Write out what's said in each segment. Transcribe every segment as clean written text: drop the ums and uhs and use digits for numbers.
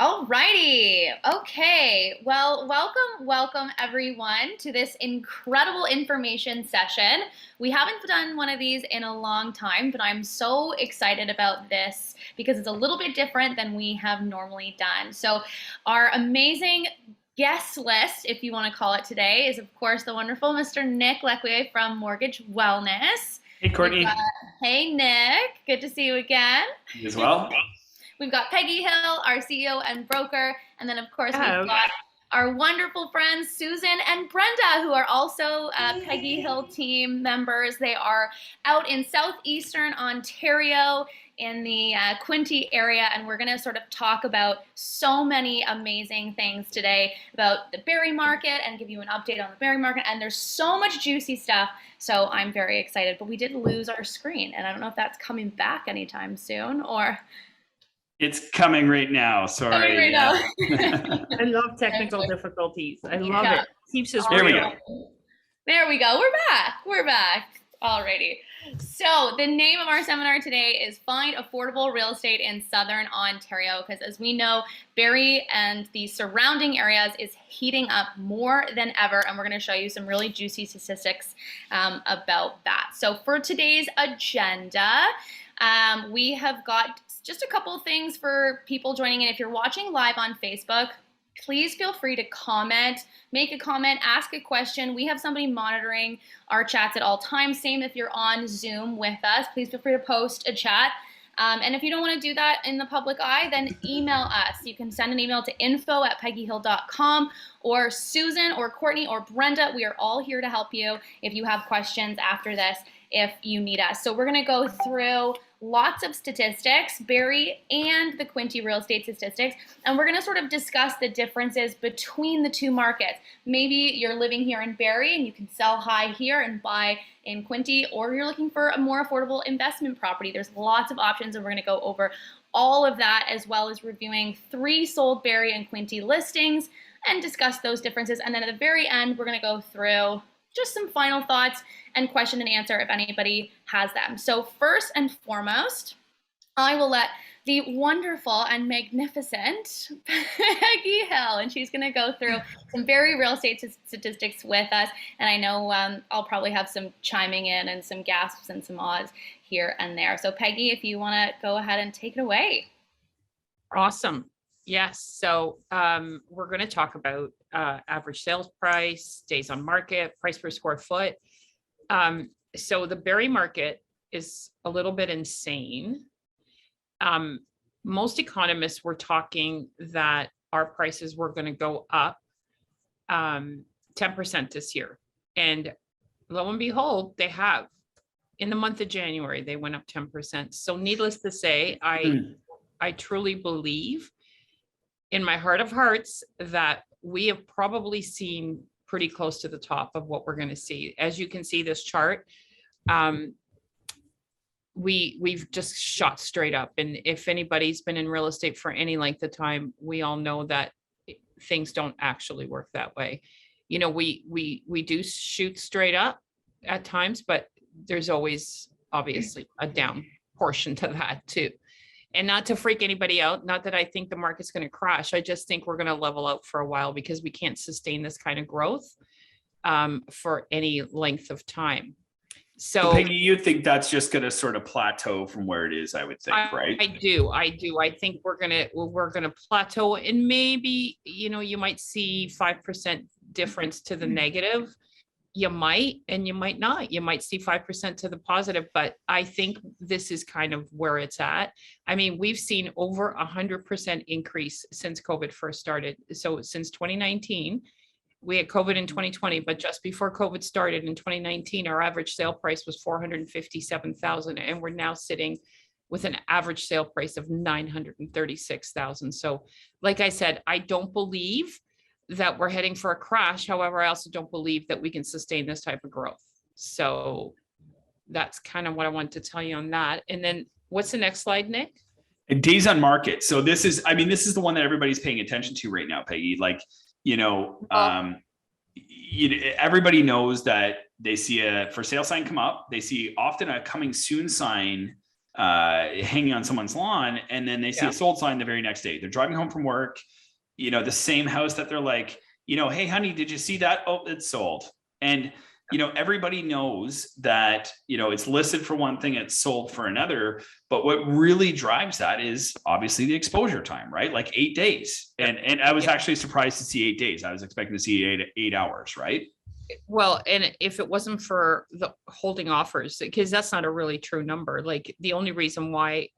All righty. Okay. Well, welcome everyone to this incredible information session. We haven't done one of these in a long time, but I'm so excited about this because it's a little bit different than we have normally done. So our amazing guest list, if you want to call it today, is of course the wonderful Mr. Nick Lequier from Mortgage Wellness. Hey, Courtney. Hey, Nick. Good to see you again. You as well. We've got Peggy Hill, our CEO and broker, and then of course Hello. we've got our wonderful friends Susan and Brenda, who are also Peggy Hill team members. They are out in southeastern Ontario in the Quinte area, and we're going to sort of talk about so many amazing things today about the Barrie market and give you an update on the Barrie market, and there's so much juicy stuff, so I'm very excited. But we did lose our screen, and I don't know if that's coming back anytime soon, or... It's coming right now. Sorry. Right now. I love technical difficulties. I love it. Keeps us There we real. go. There we go. We're back. We're back. Alrighty. So the name of our seminar today is Find Affordable Real Estate in Southern Ontario, because as we know, Barrie and the surrounding areas is heating up more than ever, and we're going to show you some really juicy statistics about that. So for today's agenda, we have got just a couple of things for people joining in. If you're watching live on Facebook, please feel free to comment, make a comment, ask a question. We have somebody monitoring our chats at all times. Same if you're on Zoom with us, please feel free to post a chat. And if you don't want to do that in the public eye, then email us. You can send an email to info@peggyhill.com, or Susan or Courtney or Brenda. We are all here to help you if you have questions after this, if you need us. So we're going to go through lots of statistics, Barrie and the Quinte real estate statistics, and we're going to sort of discuss the differences between the two markets. Maybe you're living here in Barrie and you can sell high here and buy in Quinte, or you're looking for a more affordable investment property. There's lots of options, and we're going to go over all of that, as well as reviewing 3 sold Barrie and Quinte listings and discuss those differences. And then at the very end, we're going to go through just some final thoughts and question and answer if anybody has them. So first and foremost, I will let the wonderful and magnificent Peggy Hill, and she's going to go through some Barrie real estate statistics with us. And I know I'll probably have some chiming in and some gasps and some ahs here and there. So Peggy, if you want to go ahead and take it away. Awesome. Yes. So we're going to talk about average sales price, days on market, price per square foot. So the Barrie market is a little bit insane. Most economists were talking that our prices were going to go up 10% this year. And lo and behold, they have. In the month of January, they went up 10%. So needless to say, I truly believe in my heart of hearts that we have probably seen pretty close to the top of what we're going to see. As you can see this chart, we've just shot straight up. And if anybody's been in real estate for any length of time, we all know that things don't actually work that way. You know, we do shoot straight up at times, but there's always obviously a down portion to that too. And not to freak anybody out, not that I think the market's going to crash. I just think we're going to level out for a while because we can't sustain this kind of growth for any length of time. So Peggy, you think that's just going to sort of plateau from where it is, I would think, right? I do. I think we're gonna plateau, and maybe, you know, you might see 5% difference to the negative. You might, and you might not. You might see 5% to the positive, but I think this is kind of where it's at. I mean, we've seen over 100% increase since COVID first started. So since 2019, we had COVID in 2020, but just before COVID started in 2019, our average sale price was $457,000, and we're now sitting with an average sale price of $936,000. So, like I said, I don't believe that we're heading for a crash. However, I also don't believe that we can sustain this type of growth. So that's kind of what I want to tell you on that. And then what's the next slide, Nick? And days on market. So this is the one that everybody's paying attention to right now, Peggy. Like, everybody knows that they see a for sale sign come up. They see often a coming soon sign hanging on someone's lawn, and then they see a sold sign the very next day. They're driving home from work, the same house that they're like, hey, honey, did you see that? Oh, it's sold. And, everybody knows that, it's listed for one thing, it's sold for another. But what really drives that is obviously the exposure time, right? Like 8 days. And I was actually surprised to see 8 days. I was expecting to see eight hours, right? Well, and if it wasn't for the holding offers, because that's not a really true number, like the only reason why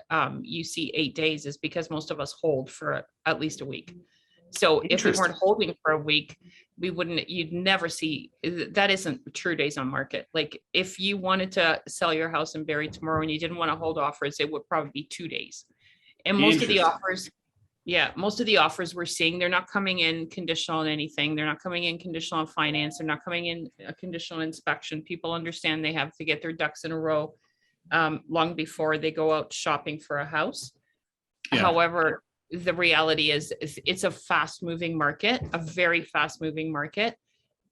you see 8 days is because most of us hold for at least a week. So if we weren't holding for a week, you'd never see, that isn't true days on market. Like if you wanted to sell your house in Barrie tomorrow and you didn't want to hold offers, it would probably be 2 days. And most of the offers we're seeing, they're not coming in conditional on anything. They're not coming in conditional on finance. They're not coming in a conditional inspection. People understand they have to get their ducks in a row long before they go out shopping for a house. Yeah. However, the reality is it's a fast moving market, a very fast moving market.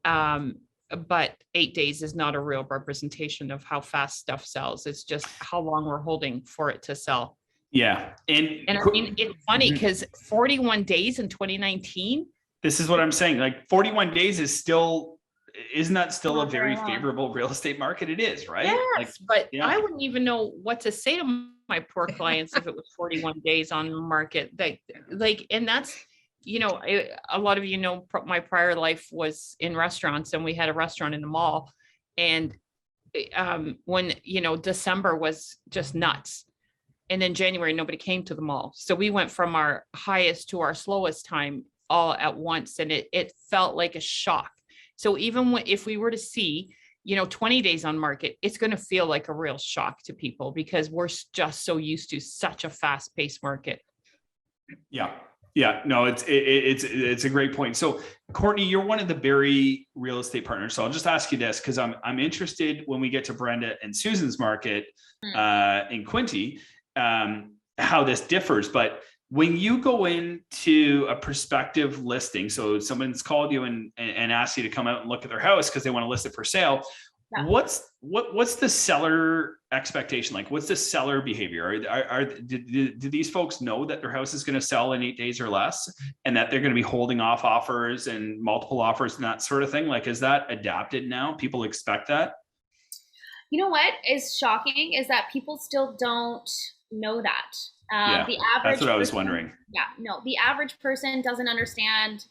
But 8 days is not a real representation of how fast stuff sells. It's just how long we're holding for it to sell. Yeah. And I mean, it's funny because 41 days in 2019. This is what I'm saying. Like 41 days isn't that still a very favorable real estate market? It is, right? Yes, but I wouldn't even know what to say to my poor clients if it was 41 days on the market. And that's, a lot of my prior life was in restaurants, and we had a restaurant in the mall. And when, December was just nuts. And then January, nobody came to the mall. So we went from our highest to our slowest time all at once. And it felt like a shock. So even if we were to see, 20 days on market, it's going to feel like a real shock to people because we're just so used to such a fast paced market. Yeah. Yeah, no, it's a great point. So Courtney, you're one of the Barrie real estate partners. So I'll just ask you this, because I'm interested when we get to Brenda and Susan's market in Quinte, how this differs. But when you go into a prospective listing, so someone's called you and asked you to come out and look at their house because they want to list it for sale. Yeah. What's the seller expectation? Like, what's the seller behavior? Do these folks know that their house is going to sell in 8 days or less, and that they're going to be holding off offers and multiple offers and that sort of thing? Like, is that adapted now? People expect that? You know what is shocking is that people still don't know that. The average that's what I was wondering. Yeah, no, the average person doesn't understand.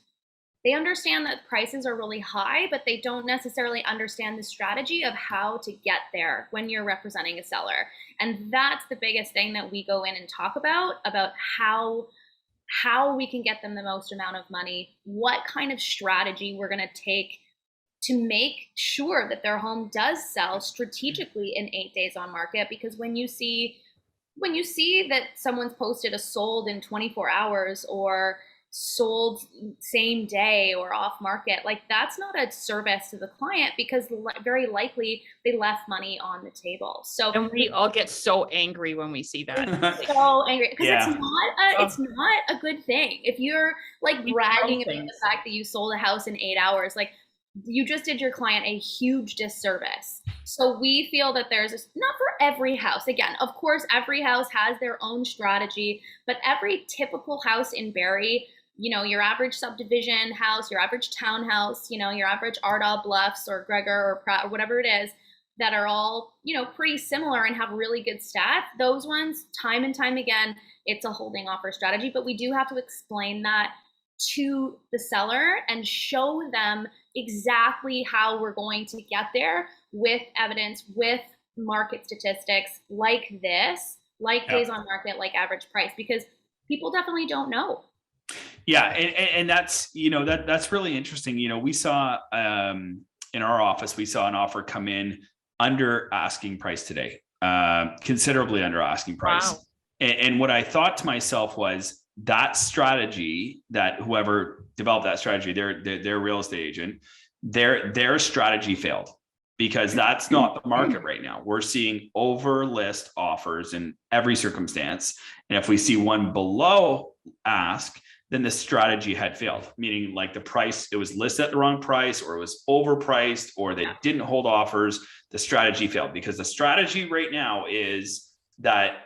They understand that prices are really high, but they don't necessarily understand the strategy of how to get there when you're representing a seller. And that's the biggest thing that we go in and talk about how we can get them the most amount of money, what kind of strategy we're going to take to make sure that their home does sell strategically in 8 days on market. Because when you see that someone's posted a sold in 24 hours or sold same day or off market, like that's not a service to the client, because very likely they left money on the table. So, and we all get so angry when we see that. So angry because it's not a good thing. If you're like bragging about the fact that you sold a house in 8 hours, like you just did your client a huge disservice. So we feel that there's not for every house. Again, of course, every house has their own strategy, but every typical house in Barrie, your average subdivision house, your average townhouse, your average Ardagh Bluffs or Gregor or Pratt or whatever it is, that are all, pretty similar and have really good stats. Those ones, time and time again, it's a holding offer strategy, but we do have to explain that to the seller and show them exactly how we're going to get there with evidence, with market statistics like this, like days on market, like average price, because people definitely don't know. Yeah. And that's, that's really interesting. We saw in our office, we saw an offer come in under asking price today, considerably under asking price. Wow. And what I thought to myself was, that strategy, that whoever developed that strategy, their real estate agent, their strategy failed, because that's not the market right now. We're seeing over list offers in every circumstance. And if we see one below ask, then the strategy had failed, meaning like the price, it was listed at the wrong price, or it was overpriced, or they didn't hold offers. The strategy failed, because the strategy right now is that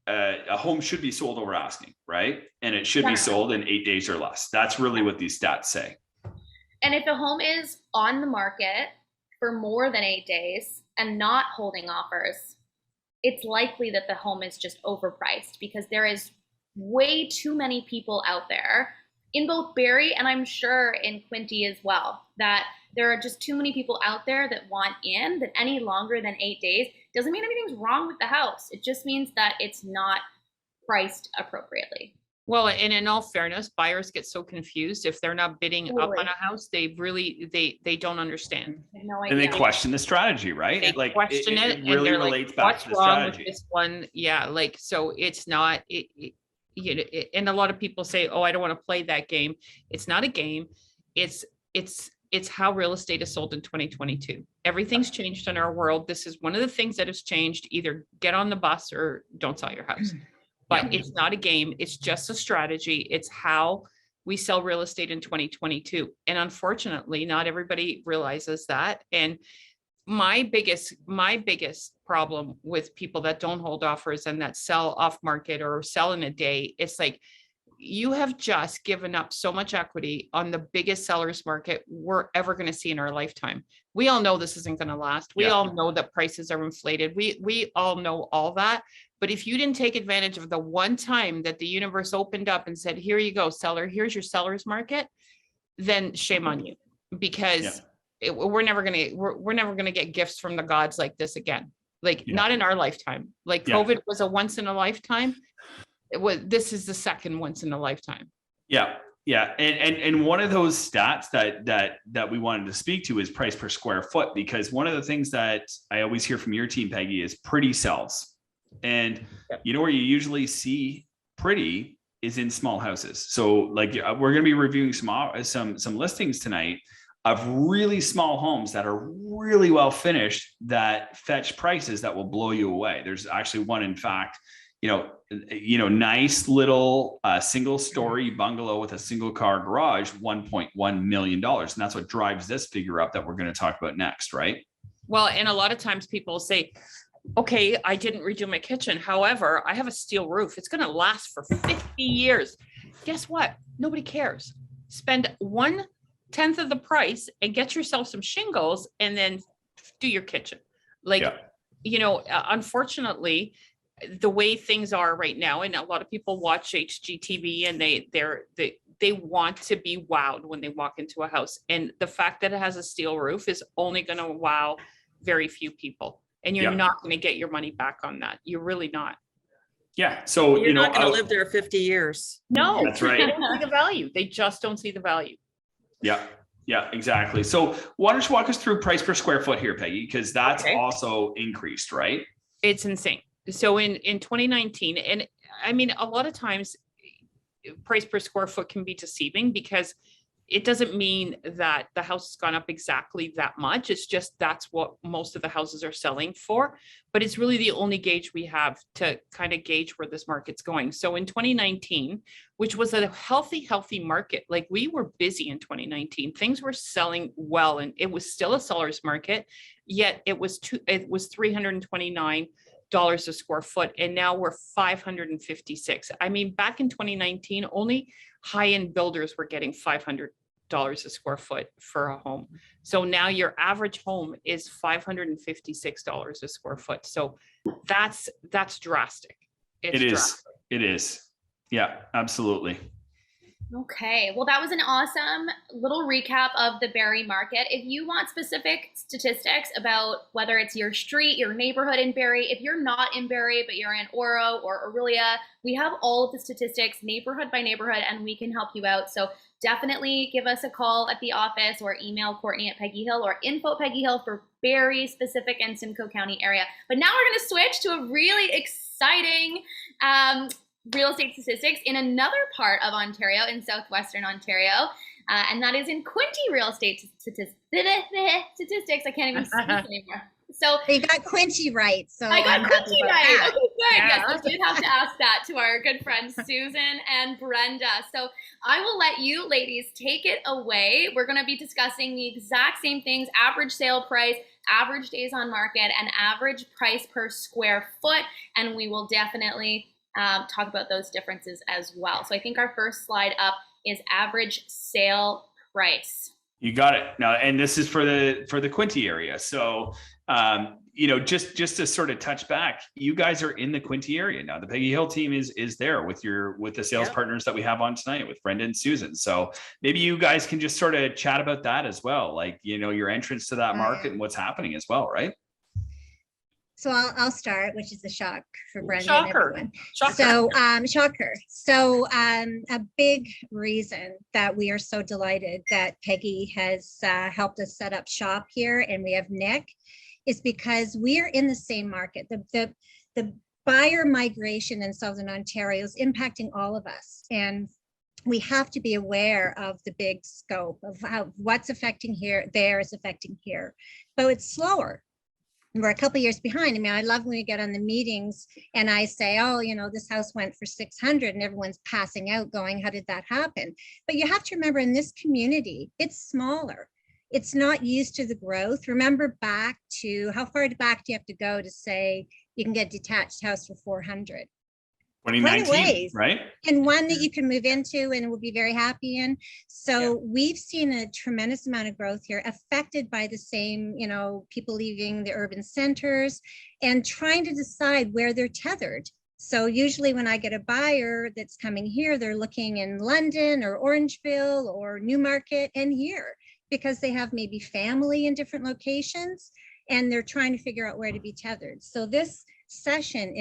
a home should be sold over asking, right? And it should be sold in 8 days or less. That's really what these stats say. And if a home is on the market for more than 8 days and not holding offers, it's likely that the home is just overpriced because there is way too many people out there in both Barrie and I'm sure in Quinte as well, that there are just too many people out there that want in, that any longer than 8 days doesn't mean anything's wrong with the house. It just means that it's not priced appropriately. Well, and in all fairness, buyers get so confused if they're not bidding up on a house. They really, they don't understand. I have no And they idea. question the strategy, right? They Like question it, it really and they're relates like, back what's to the wrong with strategy. this one? Yeah, like, so it's not, you know, and a lot of people say, oh, I don't want to play that game. It's not a game. It's how real estate is sold in 2022. Everything's changed in our world. This is one of the things that has changed. Either get on the bus or don't sell your house. But it's not a game. It's just a strategy. It's how we sell real estate in 2022. And unfortunately, not everybody realizes that. And my biggest problem with people that don't hold offers and that sell off market or sell in a day, it's like, you have just given up so much equity on the biggest sellers market we're ever going to see in our lifetime. We all know this isn't going to last. We all know that prices are inflated. We all know all that. But if you didn't take advantage of the one time that the universe opened up and said, here you go, seller, here's your seller's market, then shame on you, because we're never going to get gifts from the gods like this again. Like not in our lifetime. Like COVID was a once in a lifetime. This is the second once in a lifetime. Yeah. And one of those stats that we wanted to speak to is price per square foot, because one of the things that I always hear from your team, Peggy, is pretty sells. And you know where you usually see pretty is in small houses. So like we're going to be reviewing some listings tonight of really small homes that are really well finished that fetch prices that will blow you away. There's actually one, in fact, nice little single story bungalow with a single car garage, $1.1 million. And that's what drives this figure up that we're going to talk about next, right? Well, and a lot of times people say, okay, I didn't redo my kitchen. However, I have a steel roof. It's going to last for 50 years. Guess what? Nobody cares. Spend 1/10 of the price and get yourself some shingles and then do your kitchen. Unfortunately, the way things are right now, and a lot of people watch HGTV and they want to be wowed when they walk into a house. And the fact that it has a steel roof is only going to wow very few people. And you're not going to get your money back on that. You're really not. Yeah. So, you're not going to live there 50 years. No, that's right. They don't see the value. They just don't see the value. Yeah, exactly. So why don't you walk us through price per square foot here, Peggy? Because that's also increased, right? It's insane. So in 2019, and I mean, a lot of times price per square foot can be deceiving because it doesn't mean that the house has gone up exactly that much. It's just that's what most of the houses are selling for. But it's really the only gauge we have to kind of gauge where this market's going. So in 2019, which was a healthy market, like we were busy in 2019, things were selling well, and it was still a seller's market, yet it was $329 a square foot, and now we're $556. I mean, back in 2019, only high-end builders were getting $500 a square foot for a home. So now your average home is $556 a square foot. So that's drastic. It is. Yeah, absolutely. Okay, well, that was an awesome little recap of the Barrie market. If you want specific statistics about whether it's your street, your neighborhood in Barrie, if you're not in Barrie, but you're in Oro or Aurelia, we have all of the statistics neighborhood by neighborhood, and we can help you out. So definitely give us a call at the office or email Courtney at Peggy Hill or info at Peggy Hill for Barrie specific and Simcoe County area. But now we're going to switch to a really exciting real estate statistics in another part of Ontario, in southwestern Ontario, and that is in Quinte real estate statistics. I can't even speak anymore. So you got Quinte right. So I got Quinte right. Okay, good. Yeah. Yes, I did have to ask that to our good friends Susan and Brenda. So I will let you ladies take it away. We're going to be discussing the exact same things: average sale price, average days on market, and average price per square foot. And we will definitely talk about those differences as well. So I think our first slide up is average sale price. You got it. Now, and this is for the Quinte area. So, just to sort of touch back, you guys are in the Quinte area now. The Peggy Hill team is there with the sales partners that we have on tonight with Brenda and Susan. So maybe you guys can just sort of chat about that as well, like your entrance to that market and what's happening as well, right? So I'll start, which is a shock for Brenda and Shocker. everyone. Shocker. So, shocker. So, a big reason that we are so delighted that Peggy has helped us set up shop here, and we have Nick, is because we are in the same market. The buyer migration in Southern Ontario is impacting all of us, and we have to be aware of the big scope of how what's affecting here, there is affecting here, but it's slower. We're a couple of years behind. I mean, I love when we get on the meetings and I say, oh, this house went for 600 and everyone's passing out going, how did that happen? But you have to remember, in this community, it's smaller. It's not used to the growth. Remember back to, how far back do you have to go to say you can get a detached house for 400? 2019, ways. right? And one that you can move into and will be very happy in. So we've seen a tremendous amount of growth here, affected by the same, people leaving the urban centers and trying to decide where they're tethered. So usually when I get a buyer that's coming here, they're looking in London or Orangeville or Newmarket and here, because they have maybe family in different locations and they're trying to figure out where to be tethered. So this session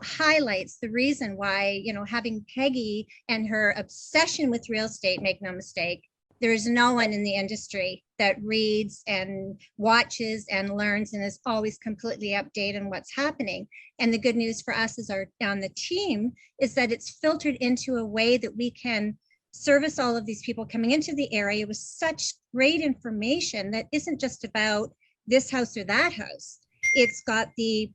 highlights the reason why, having Peggy and her obsession with real estate, make no mistake, there is no one in the industry that reads and watches and learns and is always completely updated on what's happening. And the good news for us on the team is that it's filtered into a way that we can service all of these people coming into the area with such great information that isn't just about this house or that house. It's got a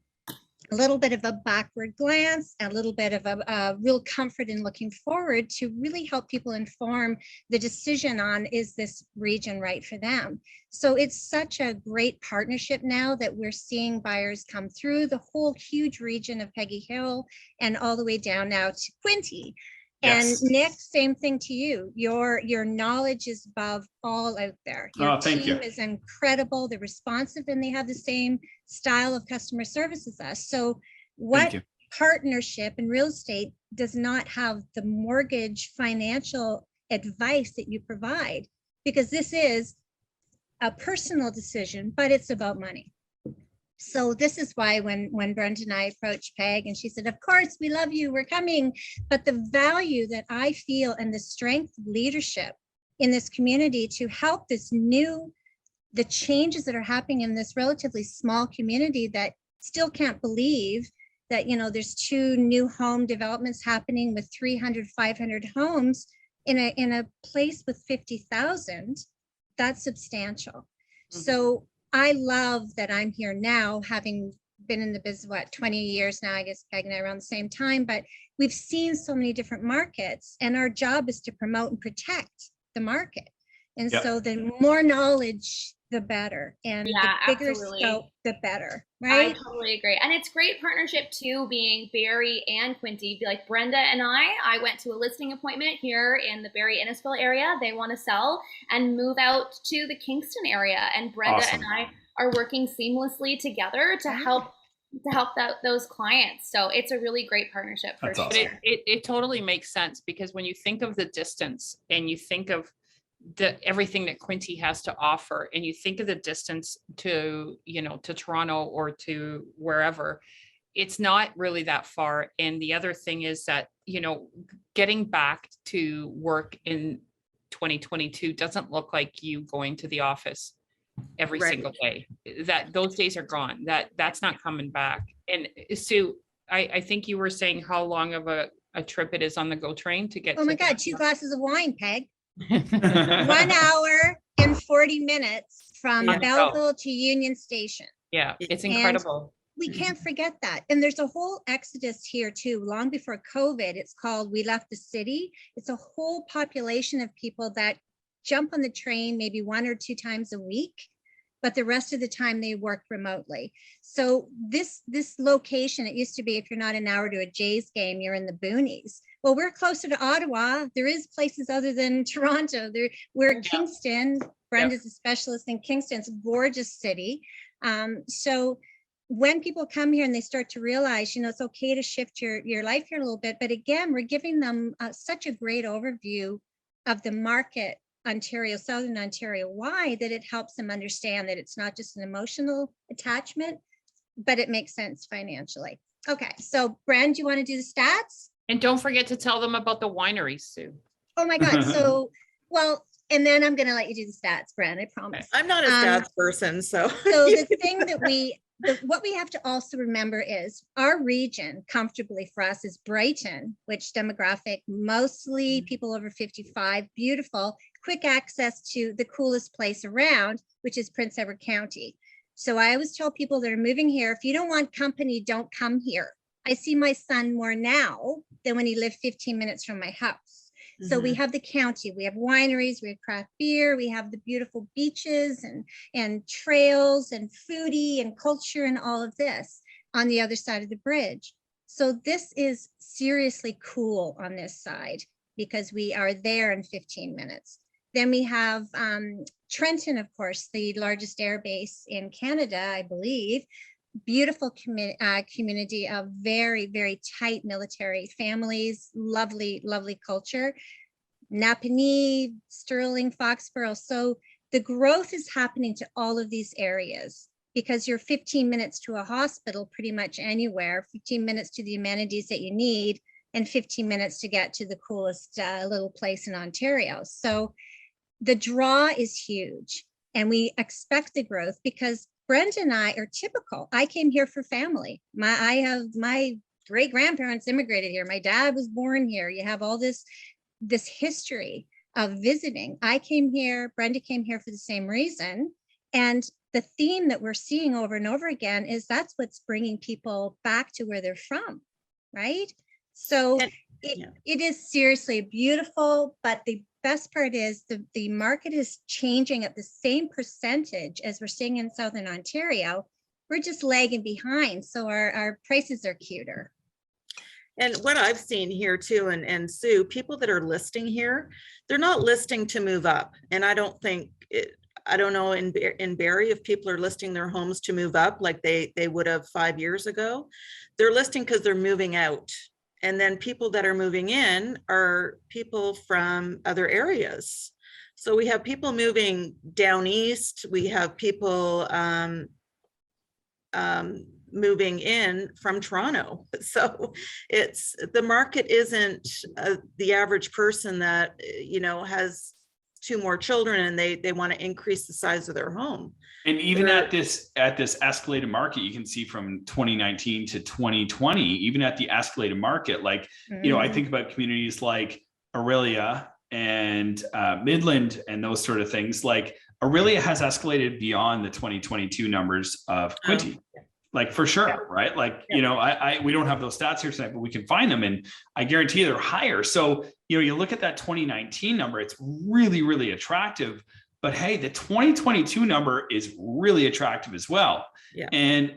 little bit of a backward glance, a little bit of a real comfort in looking forward to really help people inform the decision on, is this region right for them? So it's such a great partnership now that we're seeing buyers come through the whole huge region of Peggy Hill and all the way down now to Quinte. Yes. And Nick, same thing to you. Your knowledge is above all out there. Your thank you. team is incredible. They're responsive and they have the same style of customer service as us. So what partnership in real estate does not have the mortgage financial advice that you provide? Because this is a personal decision, but it's about money. So this is why when Brenda and I approached Peg and she said, of course, we love you, we're coming. But the value that I feel and the strength of leadership in this community to help the changes that are happening in this relatively small community that still can't believe that, there's 2 new home developments happening with 300, 500 homes in a place with 50,000, that's substantial. Mm-hmm. So I love that I'm here now, having been in the business, 20 years now, I guess Peg and I around the same time, but we've seen so many different markets and our job is to promote and protect the market. And so the more knowledge, the better. And the bigger scope, the better, right? I totally agree. And it's great partnership too, being Barrie and Quinte. Like Brenda and I went to a listing appointment here in the Barrie Innisfil area. They want to sell and move out to the Kingston area. And Brenda and I are working seamlessly together to help those clients. So it's a really great partnership for sure. Awesome. It totally makes sense, because when you think of the distance and you think of everything that Quinte has to offer, and you think of the distance to Toronto or to wherever, it's not really that far. And the other thing is that, getting back to work in 2022 doesn't look like you going to the office every single day. That those days are gone. That's not coming back. And Sue, I think you were saying how long of a trip it is on the GO train to get. Oh my God, 2 glasses of wine, Peg. 1 hour and 40 minutes from Belleville to Union Station. Yeah, it's incredible. And we can't forget that. And there's a whole exodus here too. Long before COVID, it's called We Left the City. It's a whole population of people that jump on the train maybe 1 or 2 times a week but the rest of the time they work remotely. So this location, it used to be if you're not an hour to a Jays game, you're in the boonies. Well, we're closer to Ottawa. There is places other than Toronto. We're at Kingston. Brenda's a specialist in Kingston. It's a gorgeous city. So when people come here and they start to realize, it's okay to shift your life here a little bit. But again, we're giving them such a great overview of the market, Ontario, Southern Ontario, why that it helps them understand that it's not just an emotional attachment, but it makes sense financially. Okay, so Bren, do you want to do the stats? And don't forget to tell them about the wineries, Sue. Oh my God. So, well, and then I'm going to let you do the stats, Bren, I promise. I'm not a stats person, so. So the thing that what we have to also remember is our region comfortably for us is Brighton, which demographic, mostly people over 55, beautiful, quick access to the coolest place around, which is Prince Edward County. So I always tell people that are moving here, if you don't want company, don't come here. I see my son more now than when he lived 15 minutes from my house. So we have the county, we have wineries, we have craft beer, we have the beautiful beaches and trails and foodie and culture and all of this on the other side of the bridge. So this is seriously cool on this side because we are there in 15 minutes. Then we have Trenton, of course, the largest air base in Canada, I believe. Beautiful community of very, very tight military families, lovely, lovely culture. Napanee, Sterling, Foxborough. So the growth is happening to all of these areas because you're 15 minutes to a hospital pretty much anywhere, 15 minutes to the amenities that you need, and 15 minutes to get to the coolest little place in Ontario. So the draw is huge and we expect the growth because Brenda and I are typical. I came here for family. My great grandparents immigrated here. My dad was born here. You have all this history of visiting. I came here, Brenda came here for the same reason. And the theme that we're seeing over and over again is that's what's bringing people back to where they're from, right? So it is seriously beautiful, but the best part is the market is changing at the same percentage as we're seeing in Southern Ontario. We're just lagging behind. So our prices are cuter. And what I've seen here too, and Sue, people that are listing here, they're not listing to move up. And I don't think, I don't know in Barrie if people are listing their homes to move up like they would have 5 years ago. They're listing because they're moving out. And then people that are moving in are people from other areas. So we have people moving down east. We have people moving in from Toronto. So it's the market isn't the average person that, has 2 more children and they want to increase the size of their home. And even at this escalated market, you can see from 2019 to 2020, even at the escalated market, like, I think about communities like Aurelia and Midland and those sort of things. Like Aurelia has escalated beyond the 2022 numbers of Quinte. Like for sure, right? Like, we don't have those stats here tonight, but we can find them and I guarantee they're higher. So, you look at that 2019 number, it's really, really attractive. But hey, the 2022 number is really attractive as well. Yeah. And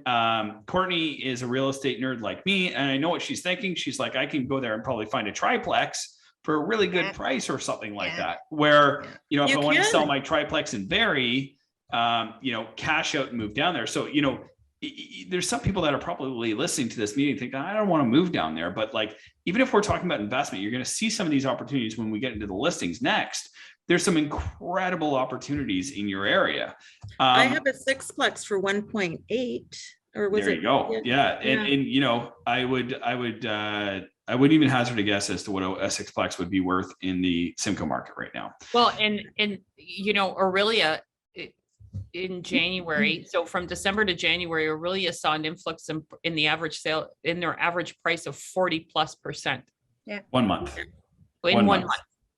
Courtney is a real estate nerd like me. And I know what she's thinking. She's like, I can go there and probably find a triplex for a really good price or something like that. Where, if I want to sell my triplex in Barrie, cash out and move down there. So, there's some people that are probably listening to this meeting think, I don't want to move down there. But like, even if we're talking about investment, you're going to see some of these opportunities when we get into the listings next. There's some incredible opportunities in your area. I have a sixplex for 1.8 or was there it? You go. Yeah. And I wouldn't even hazard a guess as to what a sixplex would be worth in the Simcoe market right now. Well, and Aurelia in January. So from December to January, Aurelia saw an influx in the average sale in their average price of 40+%. Yeah. 1 month. In one month.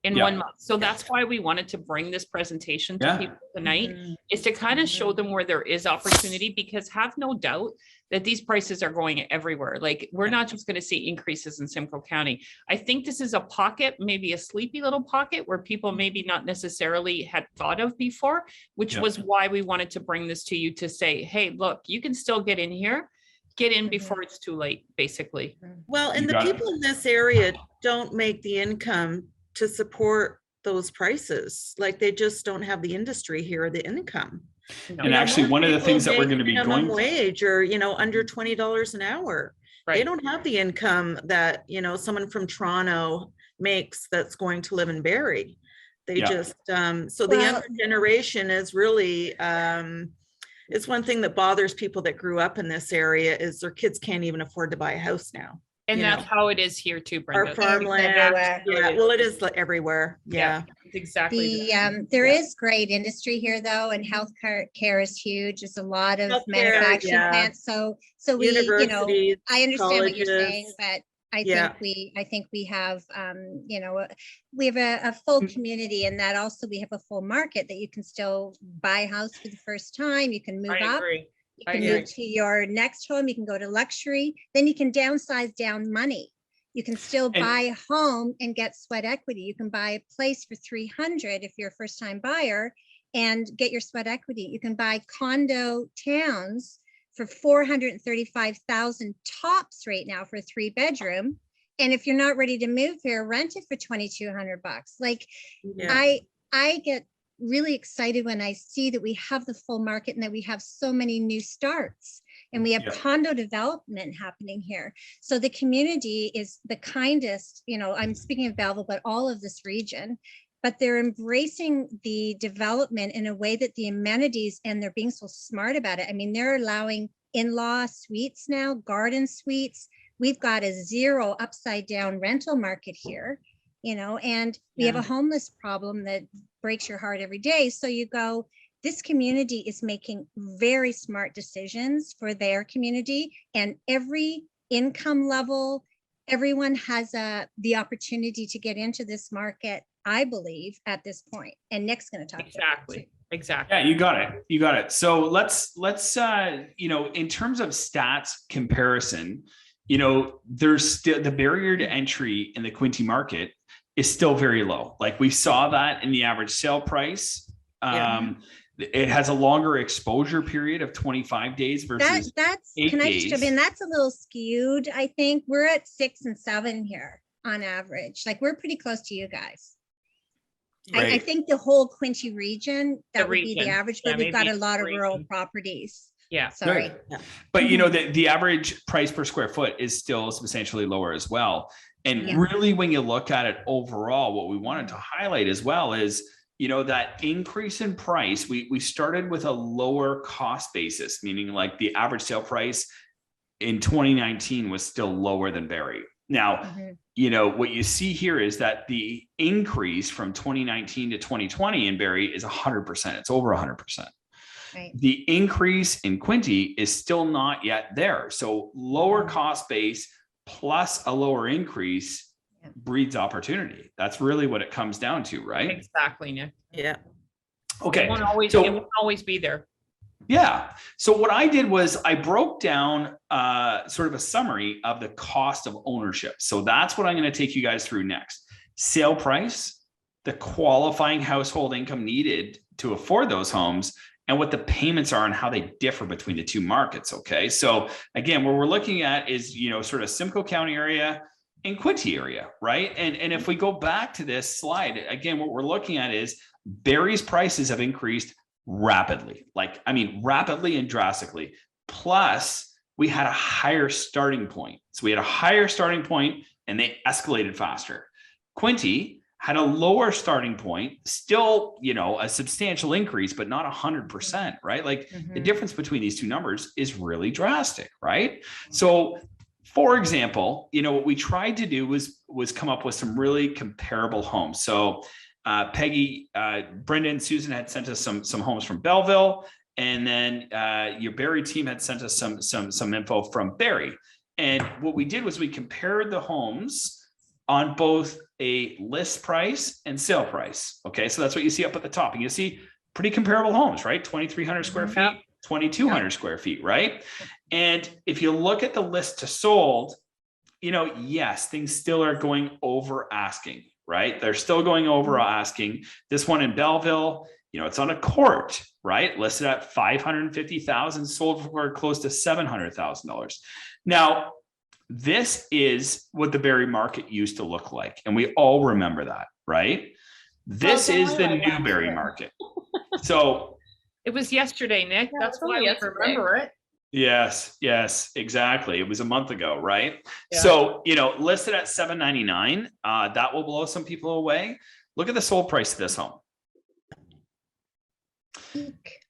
in Yeah. 1 month. So that's why we wanted to bring this presentation to Yeah. people tonight, Mhm. is to kind of show them where there is opportunity, because have no doubt that these prices are going everywhere. Like, we're not just going to see increases in Simcoe County. I think this is a pocket, maybe a sleepy little pocket where people maybe not necessarily had thought of before, which Yeah. was why we wanted to bring this to you to say, hey, look, you can still get in here, get in before it's too late, basically. Well, You and the got it. people in this area don't make the income to support those prices. Like, they just don't have the industry here, the income. No. And actually, most one of the people things that we're make going to be minimum going, wage, or, under $20 an hour. They Right. don't have the income that, someone from Toronto makes that's going to live in Barrie. They Yeah. just, so the Well- younger generation is really, it's one thing that bothers people that grew up in this area, is their kids can't even afford to buy a house now. And you that's know. how it is here too, Our Brenda. farmland, everywhere. yeah, well, it is everywhere, yeah. It's exactly. There Yeah. is great industry here though, and healthcare care is huge. There's a lot of Healthcare, manufacturing yeah. plants. So we, Universities, I understand what you're saying, colleges. but I Yeah. think we have, we have a full community, and that also we have a full market that you can still buy a house for the first time. You can move I up. agree. You I can agree. move to your next home. You can go to luxury. Then you can downsize down money. You can still And- buy a home and get sweat equity. You can buy a place for 300 if you're a first time buyer and get your sweat equity. You can buy condo towns for 435,000 tops right now for a 3-bedroom. And if you're not ready to move here, rent it for $2,200. Like, Yeah. I get really excited when I see that we have the full market and that we have so many new starts and we have Yeah. condo development happening here. So the community is the kindest, I'm speaking of Belleville, but all of this region, but they're embracing the development in a way that the amenities, and they're being so smart about it. I mean, they're allowing in-law suites now, garden suites. We've got a zero upside down rental market here, and we have a homeless problem that breaks your heart every day. So you go, this community is making very smart decisions for their community, and every income level, everyone has the opportunity to get into this market, I believe, at this point. And Nick's going to talk about it Exactly. too. Exactly. yeah, you got it. You got it. So let's in terms of stats comparison, there's still the barrier to entry in the Quinte market is still very low. Like, we saw that in the average sale price. Yeah. It has a longer exposure period of 25 days versus That's 8 can I just jump days. in? That's a little skewed. I think we're at 6 and 7 here on average. Like, we're pretty close to you guys. I Right. think the whole Quinte region, that The would be the region. average, Yeah, but we've got maybe a lot of rural region. properties. Yeah. Sorry. Right. But the average price per square foot is still substantially lower as well. And Yeah. really, when you look at it overall, what we wanted to highlight as well is, that increase in price, we started with a lower cost basis, meaning like the average sale price in 2019 was still lower than Barrie. Now, Mhm. what you see here is that the increase from 2019 to 2020 in Barrie is 100%. It's over 100%. Right. The increase in Quinte is still not yet there. So lower cost base plus a lower increase Yeah. breeds opportunity. That's really what it comes down to, right? Exactly, Nick. Yeah. Okay. It won't always, So- it won't always be there. Yeah. So what I did was I broke down sort of a summary of the cost of ownership. So that's what I'm going to take you guys through next. Sale price, the qualifying household income needed to afford those homes, and what the payments are and how they differ between the two markets. Okay. So again, what we're looking at is, sort of Simcoe County area and Quinte area, right? And if we go back to this slide, again, what we're looking at is Barrie's prices have increased rapidly, rapidly and drastically. Plus, we had a higher starting point. So we had a higher starting point and they escalated faster. Quinte had a lower starting point, still, a substantial increase, but not 100%, right? Like, the difference between these two numbers is really drastic, right? So, for example, what we tried to do was come up with some really comparable homes. So Peggy, Brenda and Susan had sent us some homes from Belleville, and then your Barrie team had sent us some info from Barrie. And what we did was we compared the homes on both a list price and sale price. Okay, so that's what you see up at the top. And you see pretty comparable homes, right? 2,300 square feet, 2,200 square feet, right? And if you look at the list to sold, you know, yes, things still are going over asking, right? They're still going over asking. This one in Belleville, you know, it's on a court, right? Listed at $550,000, sold for close to $700,000. Now, this is what the Barrie market used to look like. And we all remember that, right? This is the new Barrie market. So It was yesterday, Nick. Yeah, That's it's only why we yesterday. remember it. yes, exactly. It was a month ago, right? Yeah. So, you know, listed at $799, that will blow some people away. Look at the sold price of this home.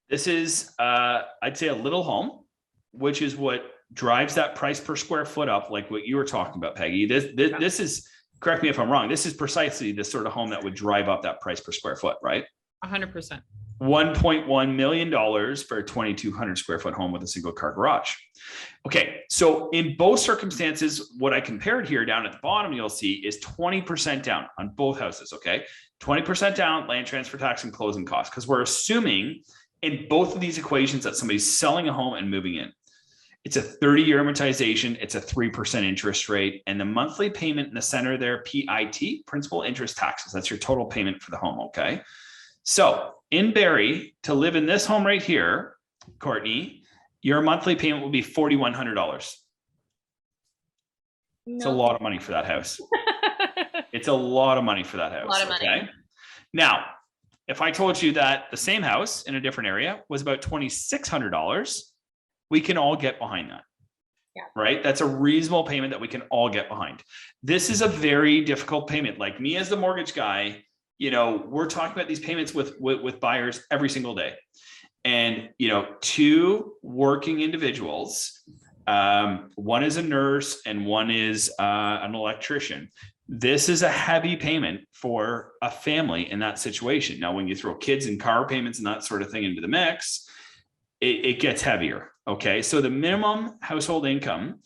This is, I'd say a little home, which is what drives that price per square foot up, like what you were talking about, Peggy. This is, correct me if I'm wrong, this is precisely the sort of home that would drive up that price per square foot, right? 100%. $1.1 million for a 2,200 square foot home with a single car garage. Okay, so in both circumstances, what I compared here down at the bottom, you'll see is 20% down on both houses, okay? 20% down, land transfer tax and closing costs, because we're assuming in both of these equations that somebody's selling a home and moving in. It's a 30-year amortization, it's a 3% interest rate, and the monthly payment in the center there, PIT, principal interest taxes, that's your total payment for the home, okay? So in Barrie, to live in this home right here, Courtney, your monthly payment will be $4,100. It's a lot of money for that house. It's a lot of money for that house. A lot of money. Okay? Now, if I told you that the same house in a different area was about $2,600, we can all get behind that. Yeah. Right? That's a reasonable payment that we can all get behind. This is a very difficult payment. Like me as the mortgage guy, you know, we're talking about these payments with buyers every single day. And, you know, two working individuals, one is a nurse and one is an electrician. This is a heavy payment for a family in that situation. Now, when you throw kids and car payments and that sort of thing into the mix, it gets heavier. Okay. So the minimum household income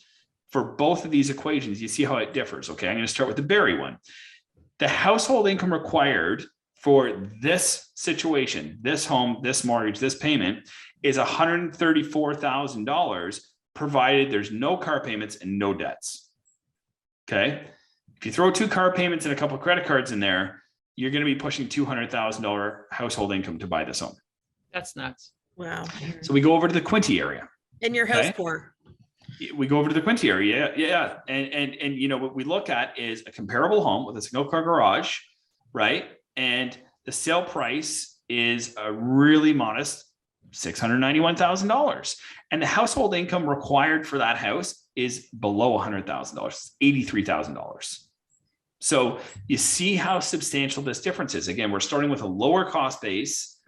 for both of these equations, you see how it differs. Okay. I'm going to start with the Barrie one. The household income required for this situation, this home, this mortgage, this payment is $134,000, provided there's no car payments and no debts. Okay. If you throw two car payments and a couple of credit cards in there, you're going to be pushing $200,000 household income to buy this home. That's nuts. Wow. So we go over to the Quinte area. And your house Okay. poor. We go over to the Quinte area. Yeah. And you know, what we look at is a comparable home with a single car garage, right? And the sale price is a really modest $691,000. And the household income required for that house is below $100,000, $83,000. So you see how substantial this difference is. Again, we're starting with a lower cost base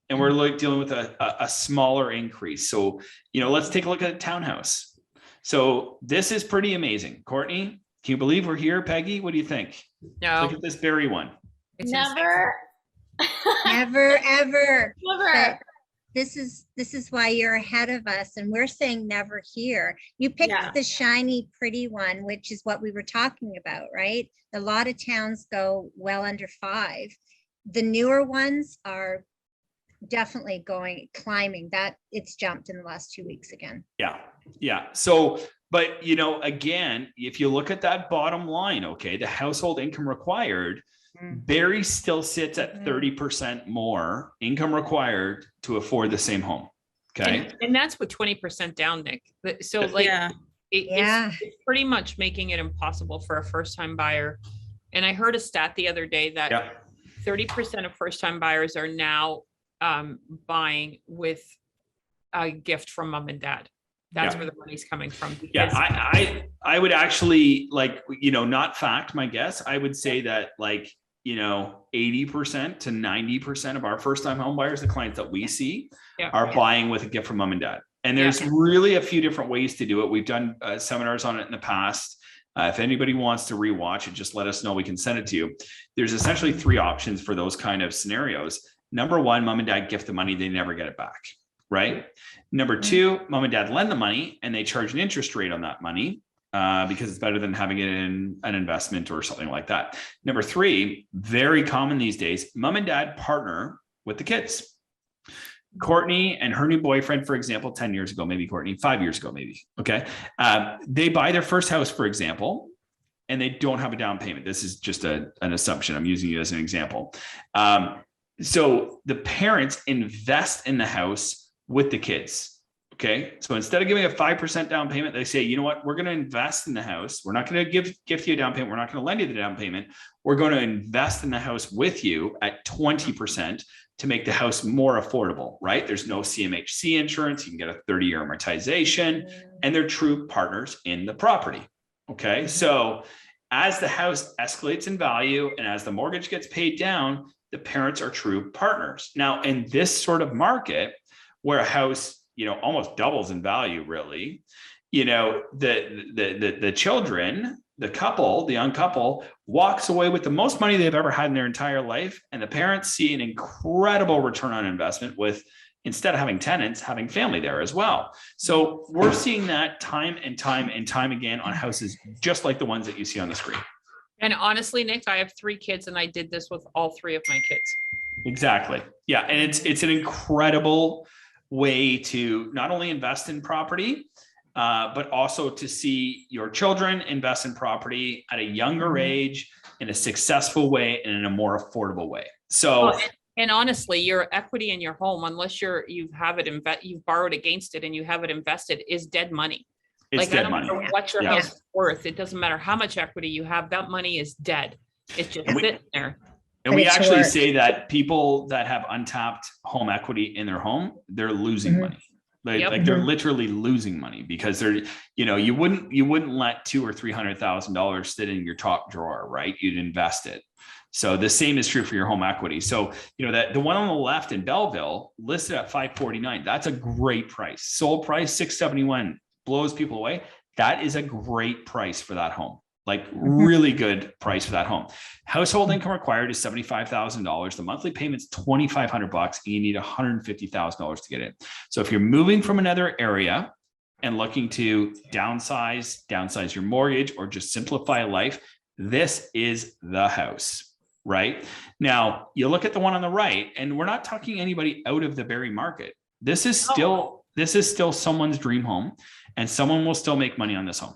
and we're dealing with a smaller increase. So, you know, let's take a look at a townhouse. So this is pretty amazing. Courtney, can you believe we're here? Peggy, what do you think? No, Look at this Barrie one. it's insane. Never. Never, ever. Never. This is why you're ahead of us, and we're saying never here. You picked Yeah. the shiny, pretty one, which is what we were talking about, right? A lot of towns go well under 5. The newer ones are definitely climbing. That it's jumped in the last 2 weeks again. Yeah. So, but you know, again, if you look at that bottom line, okay, the household income required, Barrie still sits at 30% more income required to afford the same home. Okay. And that's with 20% down, Nick. So like, Yeah. it's pretty much making it impossible for a first-time buyer. And I heard a stat the other day that Yeah. 30% of first-time buyers are now buying with a gift from mom and dad. That's Yeah. where the money's coming from. Yeah. because- I would actually, like, you know, not fact my guess. I would say that, like, you know, 80% to 90% of our first time home buyers, the clients that we see, Yeah. are buying with a gift from mom and dad. And there's really a few different ways to do it. We've done seminars on it in the past. If anybody wants to rewatch it, just let us know. We can send it to you. There's essentially 3 options for those kind of scenarios. Number 1, mom and dad gift the money, they never get it back, right? Number 2, mom and dad lend the money and they charge an interest rate on that money. because it's better than having it in an investment or something like that. Number 3, very common these days, mom and dad partner with the kids. Courtney and her new boyfriend, for example, 10 years ago, maybe Courtney, 5 years ago, maybe. Okay. They buy their first house, for example, and they don't have a down payment. This is just an assumption. I'm using you as an example. So the parents invest in the house with the kids. Okay. So instead of giving a 5% down payment, they say, you know what, we're going to invest in the house. We're not going to gift you a down payment. We're not going to lend you the down payment. We're going to invest in the house with you at 20% to make the house more affordable, right? There's no CMHC insurance. You can get a 30-year amortization, and they're true partners in the property. Okay. So as the house escalates in value and as the mortgage gets paid down, the parents are true partners. Now, in this sort of market where a house, almost doubles in value, really, the children, the young couple walks away with the most money they've ever had in their entire life. And the parents see an incredible return on investment with, instead of having tenants, having family there as well. So we're seeing that time and time and time again on houses, just like the ones that you see on the screen. And honestly, Nick, I have 3 kids and I did this with all 3 of my kids. Exactly. Yeah. And it's an incredible way to not only invest in property, but also to see your children invest in property at a younger age in a successful way and in a more affordable way. So, and honestly, your equity in your home, unless you've borrowed against it and you have it invested, is dead money. It's dead money. I don't matter what your house is worth. It doesn't matter how much equity you have. That money is dead. It's just sitting there. And we actually say that people that have untapped home equity in their home, they're losing money. Like they're literally losing money because they're, you wouldn't let $200,000 or $300,000 sit in your top drawer, right? You'd invest it. So the same is true for your home equity. So, that the one on the left in Belleville listed at $549, that's a great price. Sold price $671, blows people away. That is a great price for that home. Like really good price for that home. Household income required is $75,000. The monthly payment's $2,500 and you need $150,000 to get in. So if you're moving from another area and looking to downsize your mortgage or just simplify life, this is the house, right? Now you look at the one on the right and we're not talking anybody out of the Barrie market. This is still someone's dream home and someone will still make money on this home,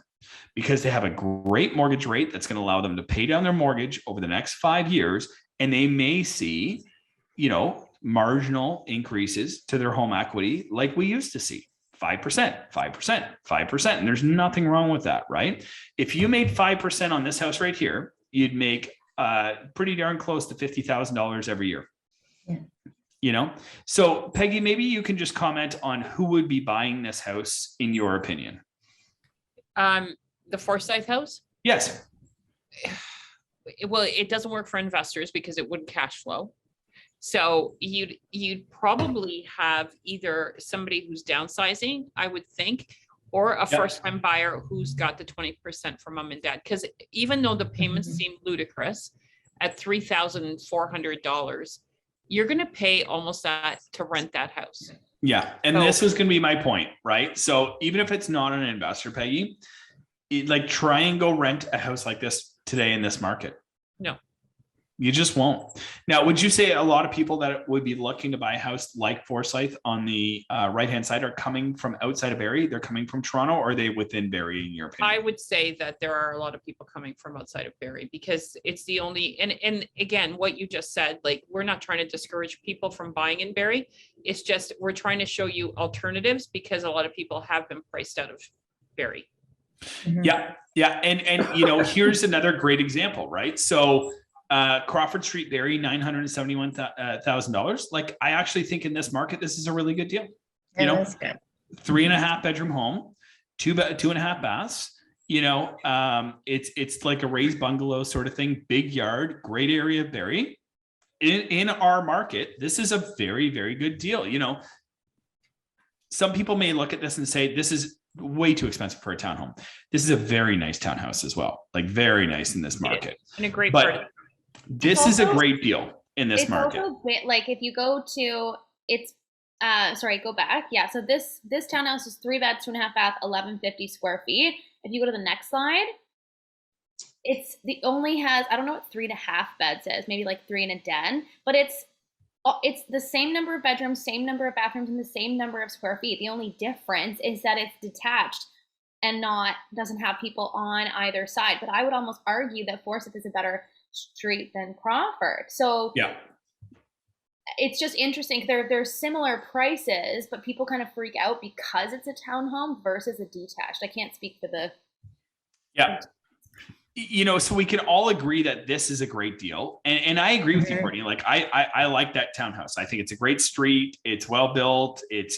because they have a great mortgage rate that's going to allow them to pay down their mortgage over the next 5 years. And they may see, marginal increases to their home equity like we used to see, 5%, 5%, 5%. And there's nothing wrong with that, right? If you made 5% on this house right here, you'd make pretty darn close to $50,000 every year. Yeah. So Peggy, maybe you can just comment on who would be buying this house in your opinion. The Forsyth house? Yes. Well, it doesn't work for investors because it wouldn't cash flow. So you'd probably have either somebody who's downsizing, I would think, or a first-time buyer who's got the 20% for mom and dad. Because even though the payments seem ludicrous at $3,400, you're going to pay almost that to rent that house. Yeah. And this is going to be my point, right? So even if it's not an investor, Peggy, try and go rent a house like this today in this market. No. You just won't. Now, would you say a lot of people that would be looking to buy a house like Forsyth on the right-hand side are coming from outside of Barrie? They're coming from Toronto, or are they within Barrie in your opinion? I would say that there are a lot of people coming from outside of Barrie because it's the only, and again, what you just said, we're not trying to discourage people from buying in Barrie. It's just, we're trying to show you alternatives because a lot of people have been priced out of Barrie. Yeah. Yeah. And here's another great example, right? So Crawford Street, Barrie, $971,000. I actually think in this market, this is a really good deal. 3.5 bedroom home, 2.5 baths. It's like a raised bungalow sort of thing, big yard, great area of Barrie. In our market, this is a very, very good deal. Some people may look at this and say, this is way too expensive for a townhome. This is a very nice townhouse as well. Very nice in this market. And a great but this is a great deal in this market. Also, if you go to go back. Yeah. So this townhouse is 3 beds, 2.5 bath, 1,150 square feet. if you go to the next slide, the only has, I don't know what 3.5 beds is, maybe like 3 and a den, but it's the same number of bedrooms, same number of bathrooms, and the same number of square feet. The only difference is that it's detached and doesn't have people on either side. But I would almost argue that Forsyth is a better street than Crawford. So Yeah. it's just interesting. They're similar prices, but people kind of freak out because it's a townhome versus a detached. I can't speak for the. Yeah. So we can all agree that this is a great deal. And I agree with you, Courtney. Like I like that townhouse. I think it's a great street. It's well built. It's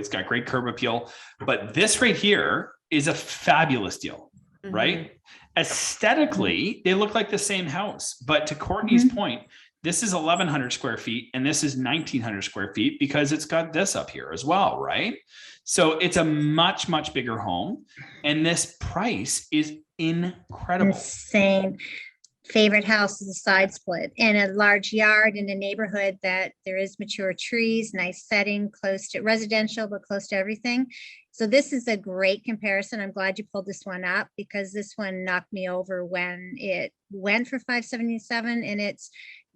got great curb appeal, but this right here is a fabulous deal, right? Aesthetically, they look like the same house, but to Courtney's point, this is 1,100 square feet and this is 1,900 square feet because it's got this up here as well, right? So it's a much, much bigger home. And this price is incredible. Insane. Favorite house is a side split in a large yard in a neighborhood that there is mature trees, nice setting, close to residential, but close to everything. So this is a great comparison. I'm glad you pulled this one up because this one knocked me over when it went for 577, and it's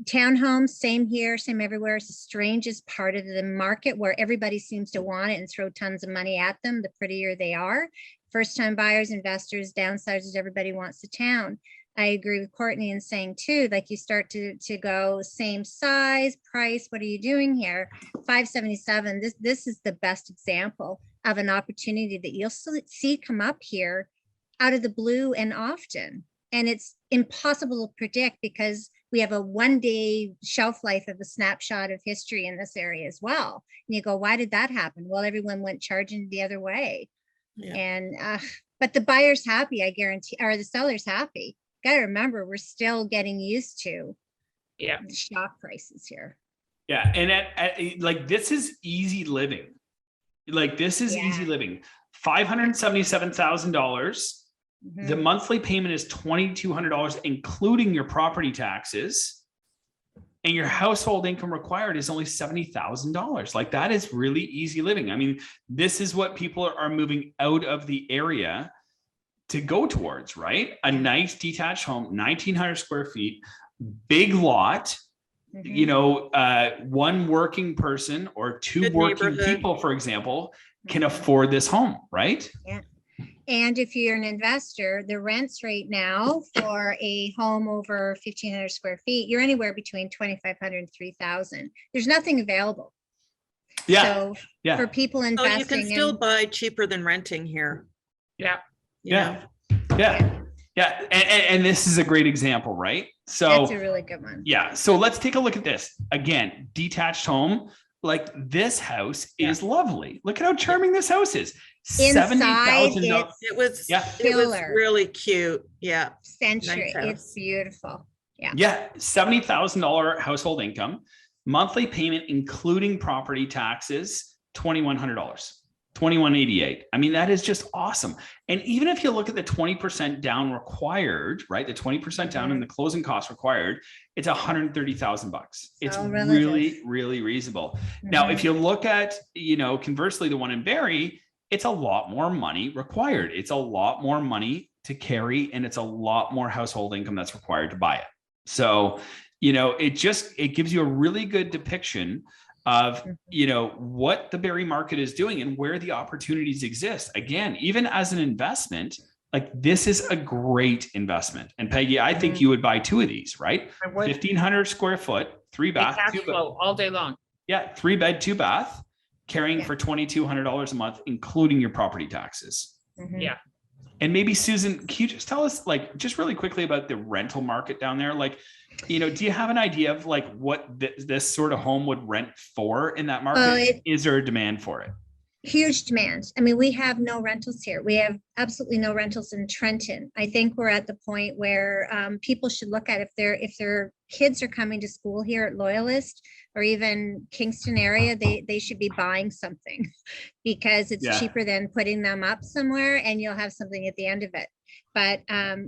townhomes, same here, same everywhere. It's the strangest part of the market where everybody seems to want it and throw tons of money at them, the prettier they are. First time buyers, investors, downsizers, everybody wants the town. I agree with Courtney in saying too, like you start to go same size, price, what are you doing here? 577, this is the best example of an opportunity that you'll see come up here out of the blue and often. And it's impossible to predict because we have a 1 day shelf life of a snapshot of history in this area as well. And you go, why did that happen? Well, everyone went charging the other way. Yeah. And, but the buyer's happy, I guarantee, or the seller's happy. Got to remember, we're still getting used to the shock prices here. Yeah. And like, this is easy living. Like this is easy living. $577,000. The monthly payment is $2,200, including your property taxes. And your household income required is only $70,000. Like that is really easy living. I mean, this is what people are moving out of the area to go towards, right? A nice detached home, 1,900 square feet, big lot, one working person or two Good working people, for example, can afford this home, right? Yeah. And if you're an investor, the rents right now for a home over 1,500 square feet, you're anywhere between 2,500 and 3,000. There's nothing available. Yeah. So for people investing, so you can still buy cheaper than renting here. Yeah. Yeah. And this is a great example, right? So that's a really good one. Yeah. So let's take a look at this again. Detached home. Like this house is lovely. Look at how charming this house is. $70,000. It was really cute. Yeah. Century. Nice, it's beautiful. Yeah. Yeah. $70,000 household income, monthly payment, including property taxes, $2,100, $2,188. I mean, that is just awesome. And even if you look at the 20% down required, right? The 20% down and the closing costs required, it's $130,000. It's really, really reasonable. Now, if you look at, conversely, the one in Barrie, it's a lot more money required. It's a lot more money to carry, and it's a lot more household income that's required to buy it. So, it gives you a really good depiction of, what the Barrie market is doing and where the opportunities exist. Again, even as an investment, like this is a great investment. And Peggy, I think you would buy two of these, right? 1,500 square foot, 3 bath, cash flow all day long. Yeah. 3 bed, 2 bath, carrying for $2,200 a month, including your property taxes. Yeah. And maybe Susan, can you just tell us just really quickly about the rental market down there? Like, do you have an idea of what this sort of home would rent for in that market? Is there a demand for it? Huge demand. I mean, we have no rentals here. We have absolutely no rentals in Trenton. I think we're at the point where people should look at if their kids are coming to school here at Loyalist or even Kingston area, they should be buying something because it's cheaper than putting them up somewhere and you'll have something at the end of it. But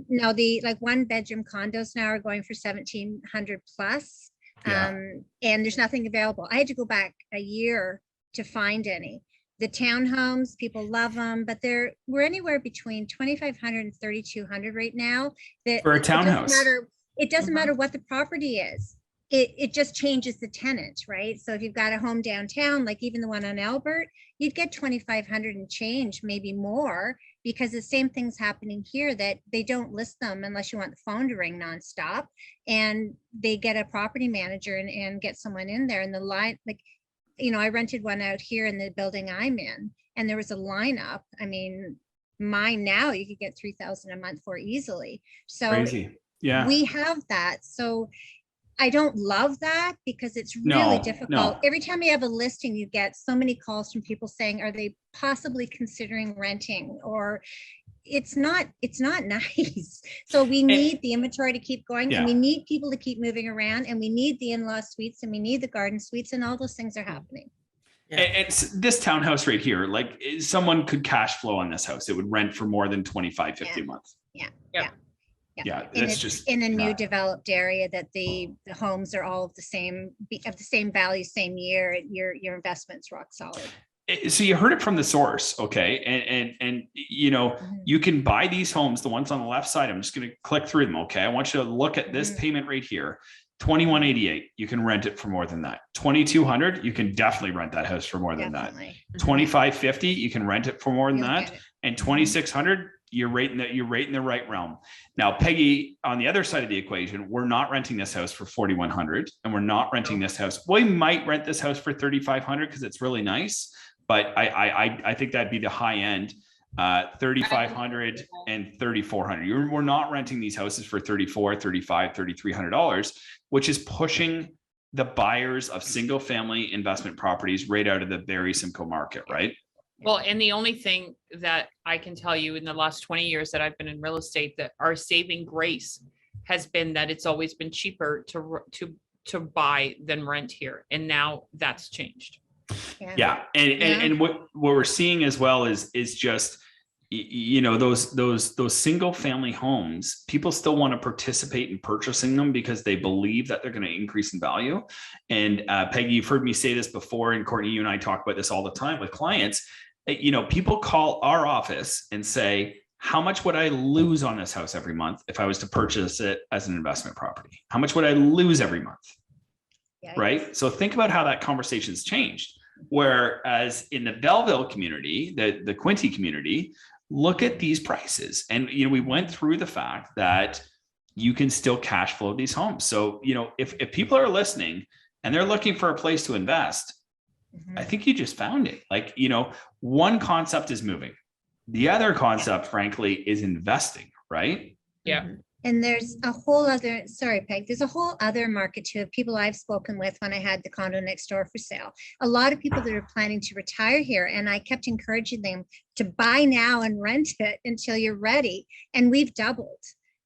no, the 1 bedroom condos now are going for 1,700 plus and there's nothing available. I had to go back a year to find any. The townhomes, people love them, but we're anywhere between 2,500 and 3,200 right now. That For a it doesn't townhouse. matter. It doesn't Mhm. matter what the property is. It just changes the tenant, right? So if you've got a home downtown, like even the one on Albert, you'd get 2,500 and change, maybe more, because the same thing's happening here, that they don't list them unless you want the phone to ring nonstop. And they get a property manager and get someone in there, and the line, like, I rented one out here in the building I'm in, and there was a lineup. I mean, mine now you could get 3,000 a month for easily. So Crazy. Yeah. we have that. So I don't love that, because it's No, really difficult. no. Every time you have a listing, you get so many calls from people saying, are they possibly considering renting? Or it's not nice. So we need the inventory to keep going, and we need people to keep moving around, and we need the in-law suites, and we need the garden suites, and all those things are happening. Yeah. It's this townhouse right here. Like, someone could cash flow on this house. It would rent for more than 25, 50 a month. Yeah, And that's it's just in a new not- developed area that the homes are all of the same value, same year. Your investment's rock solid. So you heard it from the source, okay? And you can buy these homes, the ones on the left side. I'm just going to click through them, okay? I want you to look at this payment right here. 2,188, you can rent it for more than that. 2,200, you can definitely rent that house for more than that. Definitely. 2,550, you can rent it for more than You'll that. get it. And 2,600, you're right in the right realm. Now, Peggy, on the other side of the equation, we're not renting this house for 4,100, and we're not renting this house. We might rent this house for 3,500 because it's really nice, but I think that'd be the high end. 3,500 and 3,400. We're not renting these houses for $3,400, $3,500, $3,300, which is pushing the buyers of single family investment properties right out of the Barrie Simcoe market, right? Well, and the only thing that I can tell you in the last 20 years that I've been in real estate, that our saving grace has been that it's always been cheaper to buy than rent here. And now that's changed. Yeah. And what we're seeing as well is just, those single family homes, people still want to participate in purchasing them because they believe that they're going to increase in value. And Peggy, you've heard me say this before, and Courtney, you and I talk about this all the time with clients. People call our office and say, how much would I lose on this house every month if I was to purchase it as an investment property? How much would I lose every month? Yeah. Right? So think about how that conversation's changed. Whereas in the Belleville community, the Quinte community, look at these prices. And, we went through the fact that you can still cash flow these homes. So, if people are listening and they're looking for a place to invest, I think you just found it. Like, one concept is moving. The other concept, frankly, is investing, right? Yeah. And there's a whole other, sorry, Peg, there's a whole other market too of people I've spoken with when I had the condo next door for sale. A lot of people that are planning to retire here, and I kept encouraging them to buy now and rent it until you're ready. And we've doubled.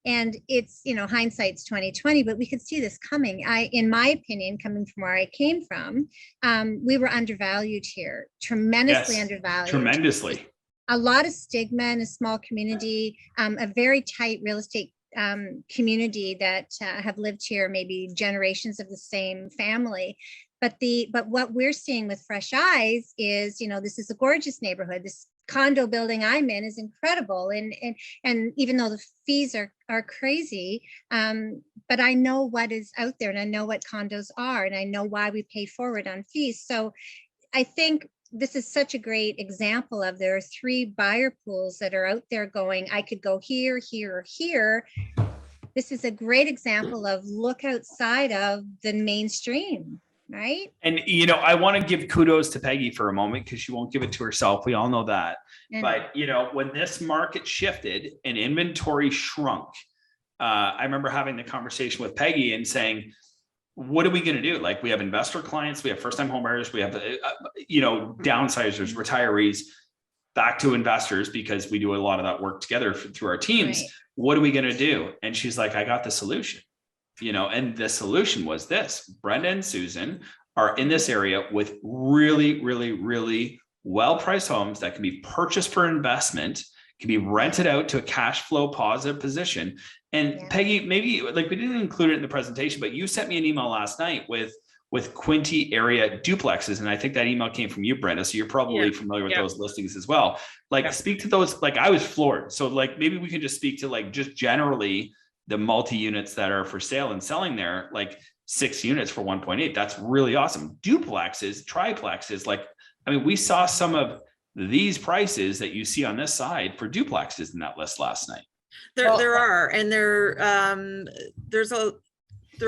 And it's, hindsight's 2020, but we could see this coming. In my opinion, coming from where I came from, we were undervalued here, tremendously undervalued. Tremendously. A lot of stigma in a small community, a very tight real estate community that have lived here maybe generations of the same family. But what we're seeing with fresh eyes is, this is a gorgeous neighborhood. This condo building I'm in is incredible, and even though the fees are crazy, but I know what is out there, and I know what condos are, and I know why we pay forward on fees. So I think this is such a great example of, there are 3 buyer pools that are out there going, I could go here, here, or here. This is a great example of look outside of the mainstream, right? And, I want to give kudos to Peggy for a moment, because she won't give it to herself. We all know that. And But, when this market shifted and inventory shrunk, I remember having the conversation with Peggy and saying, what are we going to do? Like, we have investor clients, we have first-time homebuyers, we have, downsizers, retirees, back to investors, because we do a lot of that work together through our teams. Right. What are we going to do? And she's like, I got the solution, and the solution was this: Brenda and Susan are in this area with really, really, really well-priced homes that can be purchased for investment, can be rented out to a cash flow positive position. And Peggy, maybe, like, we didn't include it in the presentation, but you sent me an email last night with with Quinte area duplexes. And I think that email came from you, Brenda. So you're probably familiar with those listings as well. Like speak to those, like I was floored. So like, maybe we can just speak to like, just generally the multi-units that are for sale and selling there, like 6 units for 1.8. That's really awesome. Duplexes, triplexes. Like, I mean, we saw some of these prices that you see on this side for duplexes in that list last night. There are, and they're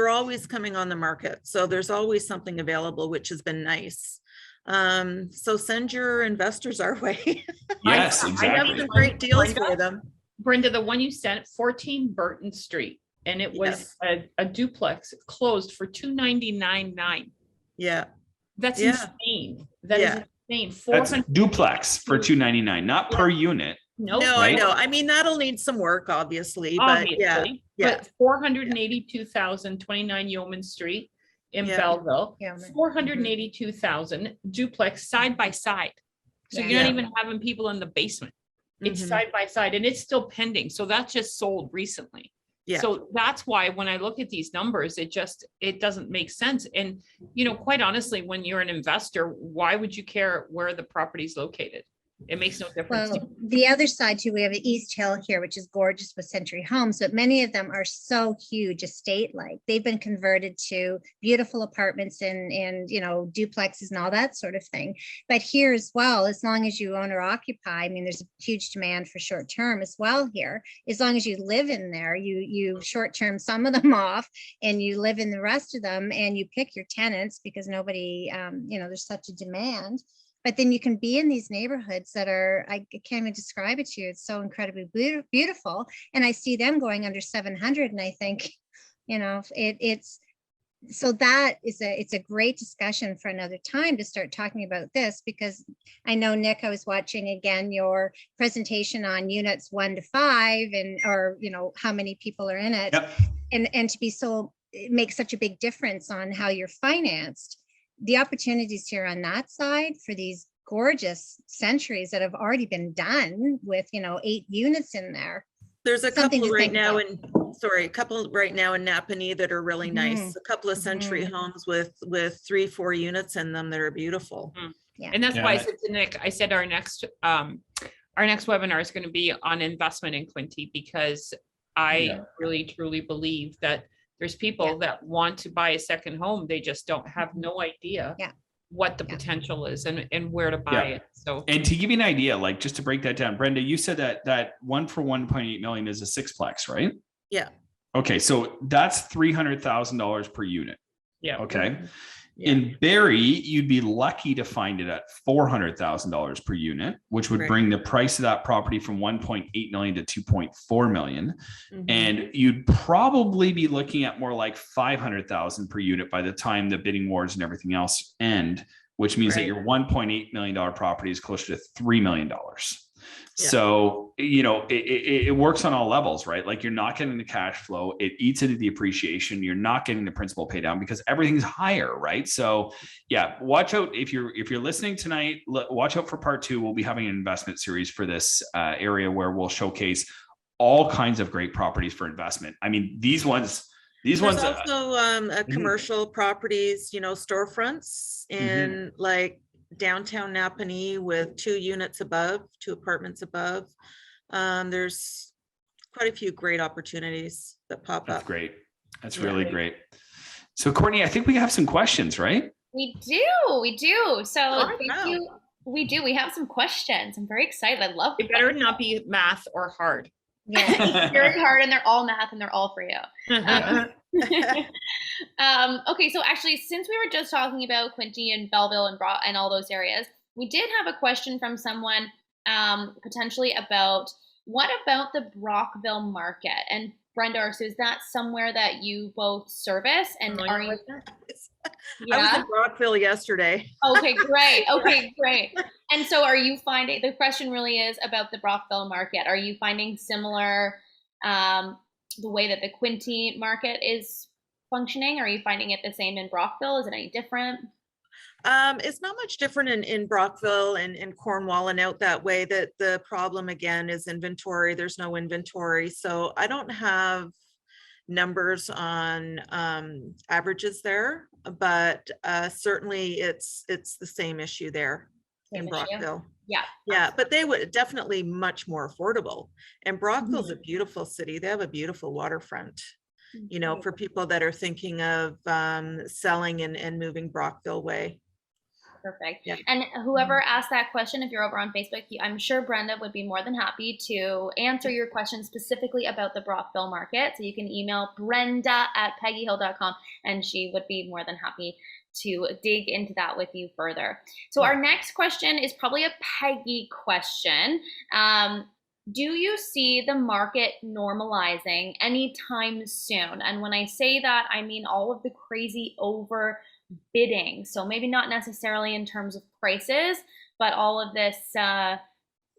always coming on the market. So there's always something available, which has been nice. So send your investors our way. Yes, I exactly. have some great deals for them. Brenda, the one you sent, 14 Burton Street, and it was a duplex closed for $299,900. Yeah. That's insane. That is insane. That's duplex for $299,900, not per unit. No, I know. I mean, that'll need some work, obviously, but but 482,000, 29 Yeoman Street in Belleville, 482,000 duplex side by side. So you're not even having people in the basement. It's side by side, and it's still pending. So that just sold recently. Yeah. So that's why when I look at these numbers, it doesn't make sense. And, you know, quite honestly, when you're an investor, why would you care where the property's located? It makes no difference. Well, the other side too, we have East Hill here, which is gorgeous with century homes, but many of them are so huge estate-like. They've been converted to beautiful apartments and you know, duplexes and all that sort of thing. But here as well, as long as you own or occupy, I mean, there's a huge demand for short term as well here. As long as you live in there, you short term some of them off and you live in the rest of them, and you pick your tenants because nobody, you know, there's such a demand. But then you can be in these neighborhoods that are, I can't even describe it to you. It's so incredibly beautiful. And I see them going under 700. And I think, you know, it's, so that is it's a great discussion for another time to start talking about this, because I know, Nick, I was watching again your presentation on units 1 to 5 and, or, you know, how many people are in it. Yep. And to be so, it makes such a big difference on how you're financed. The opportunities here on that side for these gorgeous centuries that have already been done with, you know, 8 units in there. There's a couple right now in Napanee that are really nice. A couple of century homes with 3-4 units in them that are beautiful. Yeah. And that's why I said to Nick, I said our next webinar is going to be on investment in Quinte, because I really truly believe that there's people that want to buy a second home. They just don't have no idea what the potential is and where to buy it. So, and to give you an idea, like just to break that down, Brenda, you said that one for 1.8 million is a 6-plex, right? Yeah. Okay. So that's $300,000 per unit. Yeah. Okay. In Barrie, you'd be lucky to find it at $400,000 per unit, which would bring the price of that property from 1.8 million to 2.4 million. And you'd probably be looking at more like 500,000 per unit by the time the bidding wars and everything else end, which means that your $1.8 million property is closer to $3 million. So, you know, it works on all levels, right? Like you're not getting the cash flow, it eats into the appreciation. You're not getting the principal pay down because everything's higher, right? So watch out if you're listening tonight, watch out for part 2. We'll be having an investment series for this area where we'll showcase all kinds of great properties for investment. I mean, these ones also commercial properties, you know, storefronts in like downtown Napanee with 2 units above, 2 apartments above. There's quite a few great opportunities that pop up. That's great. That's really great. So Courtney, I think we have some questions, right? We do. So thank you. We do. We have some questions. I'm very excited. I love it. Better not be math or hard. Yeah, it's very hard, and they're all math, and they're all for you. Okay, so actually, since we were just talking about Quinte and Belleville and all those areas, we did have a question from someone potentially about what about the Brockville market? And Brenda or Sue, is that somewhere that you both service? And are you? I was in Brockville yesterday. Okay, great. And so are you finding, the question really is about the Brockville market. Are you finding similar, the way that the Quinte market is functioning? Are you finding it the same in Brockville? Is it any different? It's not much different in Brockville and in Cornwall and out that way. That the problem again is inventory. There's no inventory. So I don't have numbers on averages there, but certainly it's the same issue there Same in issue. Brockville. Yeah. Yeah, but they would definitely much more affordable. And Brockville's Mm-hmm. a beautiful city. They have a beautiful waterfront, you know, Mhm. for people that are thinking of selling and moving Brockville way. Perfect. Yeah. And whoever asked that question, if you're over on Facebook, I'm sure Brenda would be more than happy to answer your question specifically about the Brockville market. So you can email brenda@peggyhill.com and she would be more than happy to dig into that with you further. So our next question is probably a Peggy question. Do you see the market normalizing anytime soon? And when I say that, I mean all of the crazy overbidding. So maybe not necessarily in terms of prices, but all of this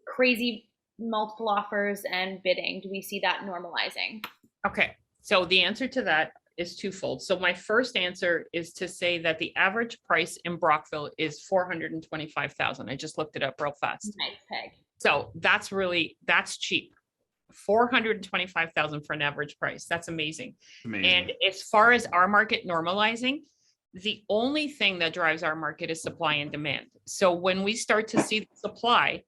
crazy multiple offers and bidding. Do we see that normalizing? Okay, so the answer to that is twofold. So my first answer is to say that the average price in Brockville is 425,000. I just looked it up real fast. Nice, Peg. So that's cheap. 425,000 for an average price. That's amazing. Amazing. And as far as our market normalizing, the only thing that drives our market is supply and demand. So when we start to see the supply,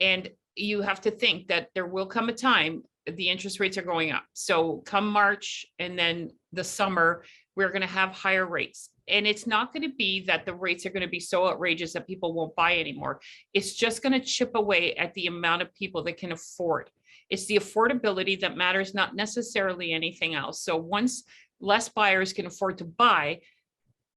and you have to think that there will come a time the interest rates are going up. So come March and then the summer, we're going to have higher rates. And it's not going to be that the rates are going to be so outrageous that people won't buy anymore. It's just going to chip away at the amount of people that can afford. It's the affordability that matters, not necessarily anything else. So once less buyers can afford to buy,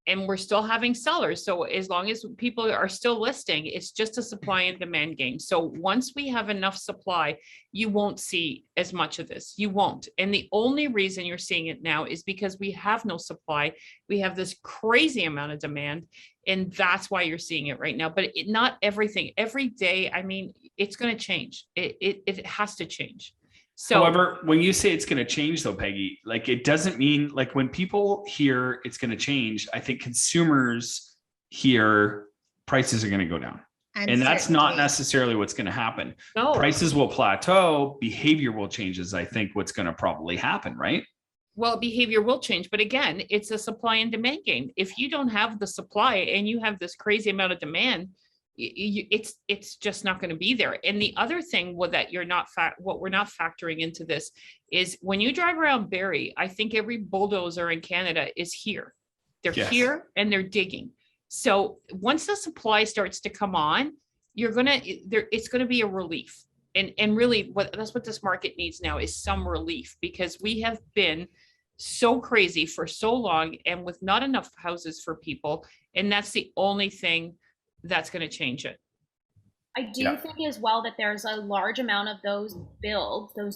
and we're still having sellers. So as long as people are still listing, it's just a supply and demand game. So once we have enough supply, you won't see as much of this. You won't. And the only reason you're seeing it now is because we have no supply. We have this crazy amount of demand. And that's why you're seeing it right now. But not everything. Every day, I mean, it's going to change. It has to change. So, however, when you say it's going to change though, Peggy, like it doesn't mean like when people hear it's going to change, I think consumers hear prices are going to go down. And that's not necessarily what's going to happen. no. Prices will plateau, behavior will change is I think what's going to probably happen, right? Well, behavior will change, but again, it's a supply and demand game. If you don't have the supply and you have this crazy amount of demand, it's just not going to be there. And the other thing that what we're not factoring into this is when you drive around Barrie, I think every bulldozer in Canada is here. They're Yes. here and they're digging. So once the supply starts to come on, it's going to be a relief. And really that's what this market needs now is some relief, because we have been so crazy for so long and with not enough houses for people. And that's the only thing that's going to change it. I do think as well that there's a large amount of those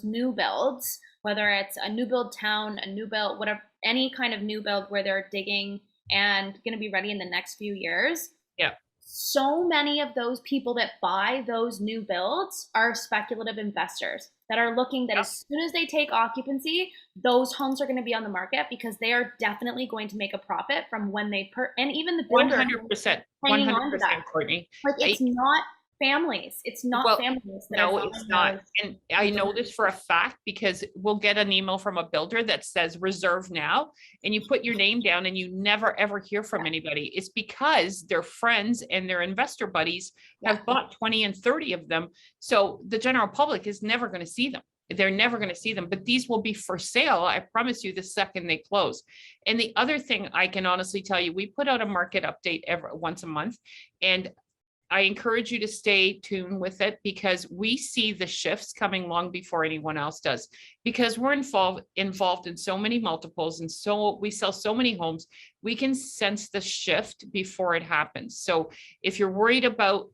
new builds, whether it's a new build town, a new build, whatever, any kind of new build where they're digging and going to be ready in the next few years. Yeah. So many of those people that buy those new builds are speculative investors that are looking that as soon as they take occupancy, those homes are going to be on the market because they are definitely going to make a profit from when they and even the builder 100%, hanging on to that. Courtney. Like it's not families. It's not families. No, it's not. And I know this for a fact because we'll get an email from a builder that says reserve now, and you put your name down and you never ever hear from anybody. It's because their friends and their investor buddies have bought 20 and 30 of them. So the general public is never going to see them. They're never going to see them, but these will be for sale. I promise you the second they close. And the other thing I can honestly tell you, we put out a market update once a month, and I encourage you to stay tuned with it because we see the shifts coming long before anyone else does, because we're involved in so many multiples. And so we sell so many homes, we can sense the shift before it happens. So if you're worried about,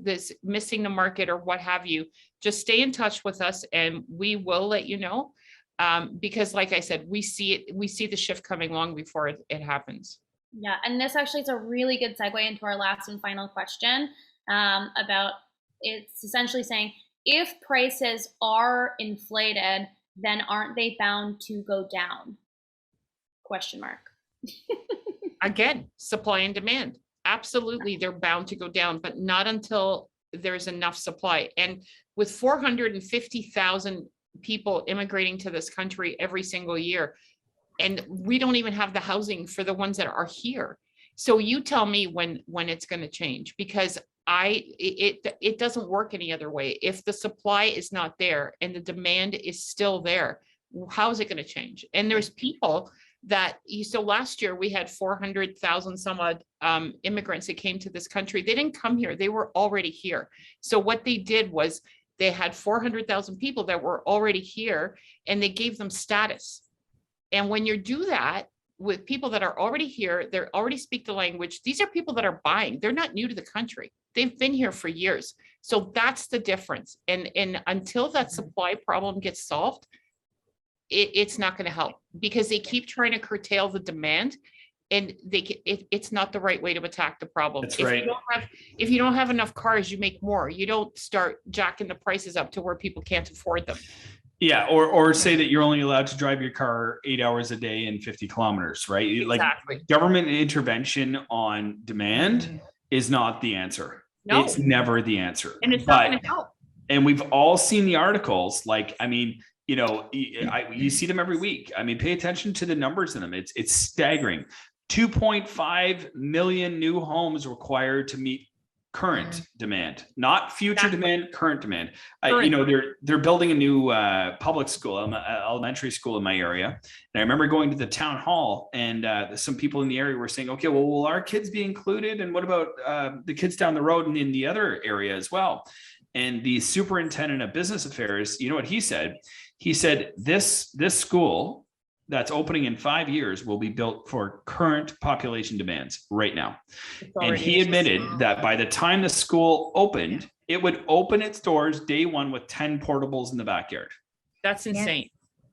this missing the market or what have you, just stay in touch with us and we will let you know. Because like I said, we see the shift coming long before it happens. Yeah, and this actually is a really good segue into our last and final question about it's essentially saying if prices are inflated, then aren't they bound to go down? ? Again, supply and demand. Absolutely, they're bound to go down, but not until there's enough supply. And with 450,000 people immigrating to this country every single year. And we don't even have the housing for the ones that are here. So you tell me when it's going to change, because it doesn't work any other way. If the supply is not there and the demand is still there, how is it going to change? And there's people that so last year we had 400,000 some odd immigrants that came to this country. They didn't come here, they were already here. So what they did was they had 400,000 people that were already here, and they gave them status. And when you do that with people that are already here, they already speak the language. These are people that are buying. They're not new to the country. They've been here for years. So that's the difference. And until that supply problem gets solved, it's not going to help, because they keep trying to curtail the demand, and it's not the right way to attack the problem. That's right. If you don't have enough cars, you make more. You don't start jacking the prices up to where people can't afford them. Yeah, or say that you're only allowed to drive your car 8 hours a day and 50 kilometers, right? Exactly. Like government intervention on demand is not the answer. No. It's never the answer. And it's not going to help. And we've all seen the articles. Like, I mean, you know, you see them every week. I mean, pay attention to the numbers in them. It's staggering. 2.5 million new homes required to meet current demand, not future demand, current demand. You know, they're building a new public school, elementary school in my area. And I remember going to the town hall, and some people in the area were saying, okay, well, will our kids be included? And what about the kids down the road and in the other area as well? And the superintendent of business affairs, you know what he said? He said, this school that's opening in 5 years will be built for current population demands right now. And he admitted that by the time the school opened, it would open its doors day one with 10 portables in the backyard. That's insane.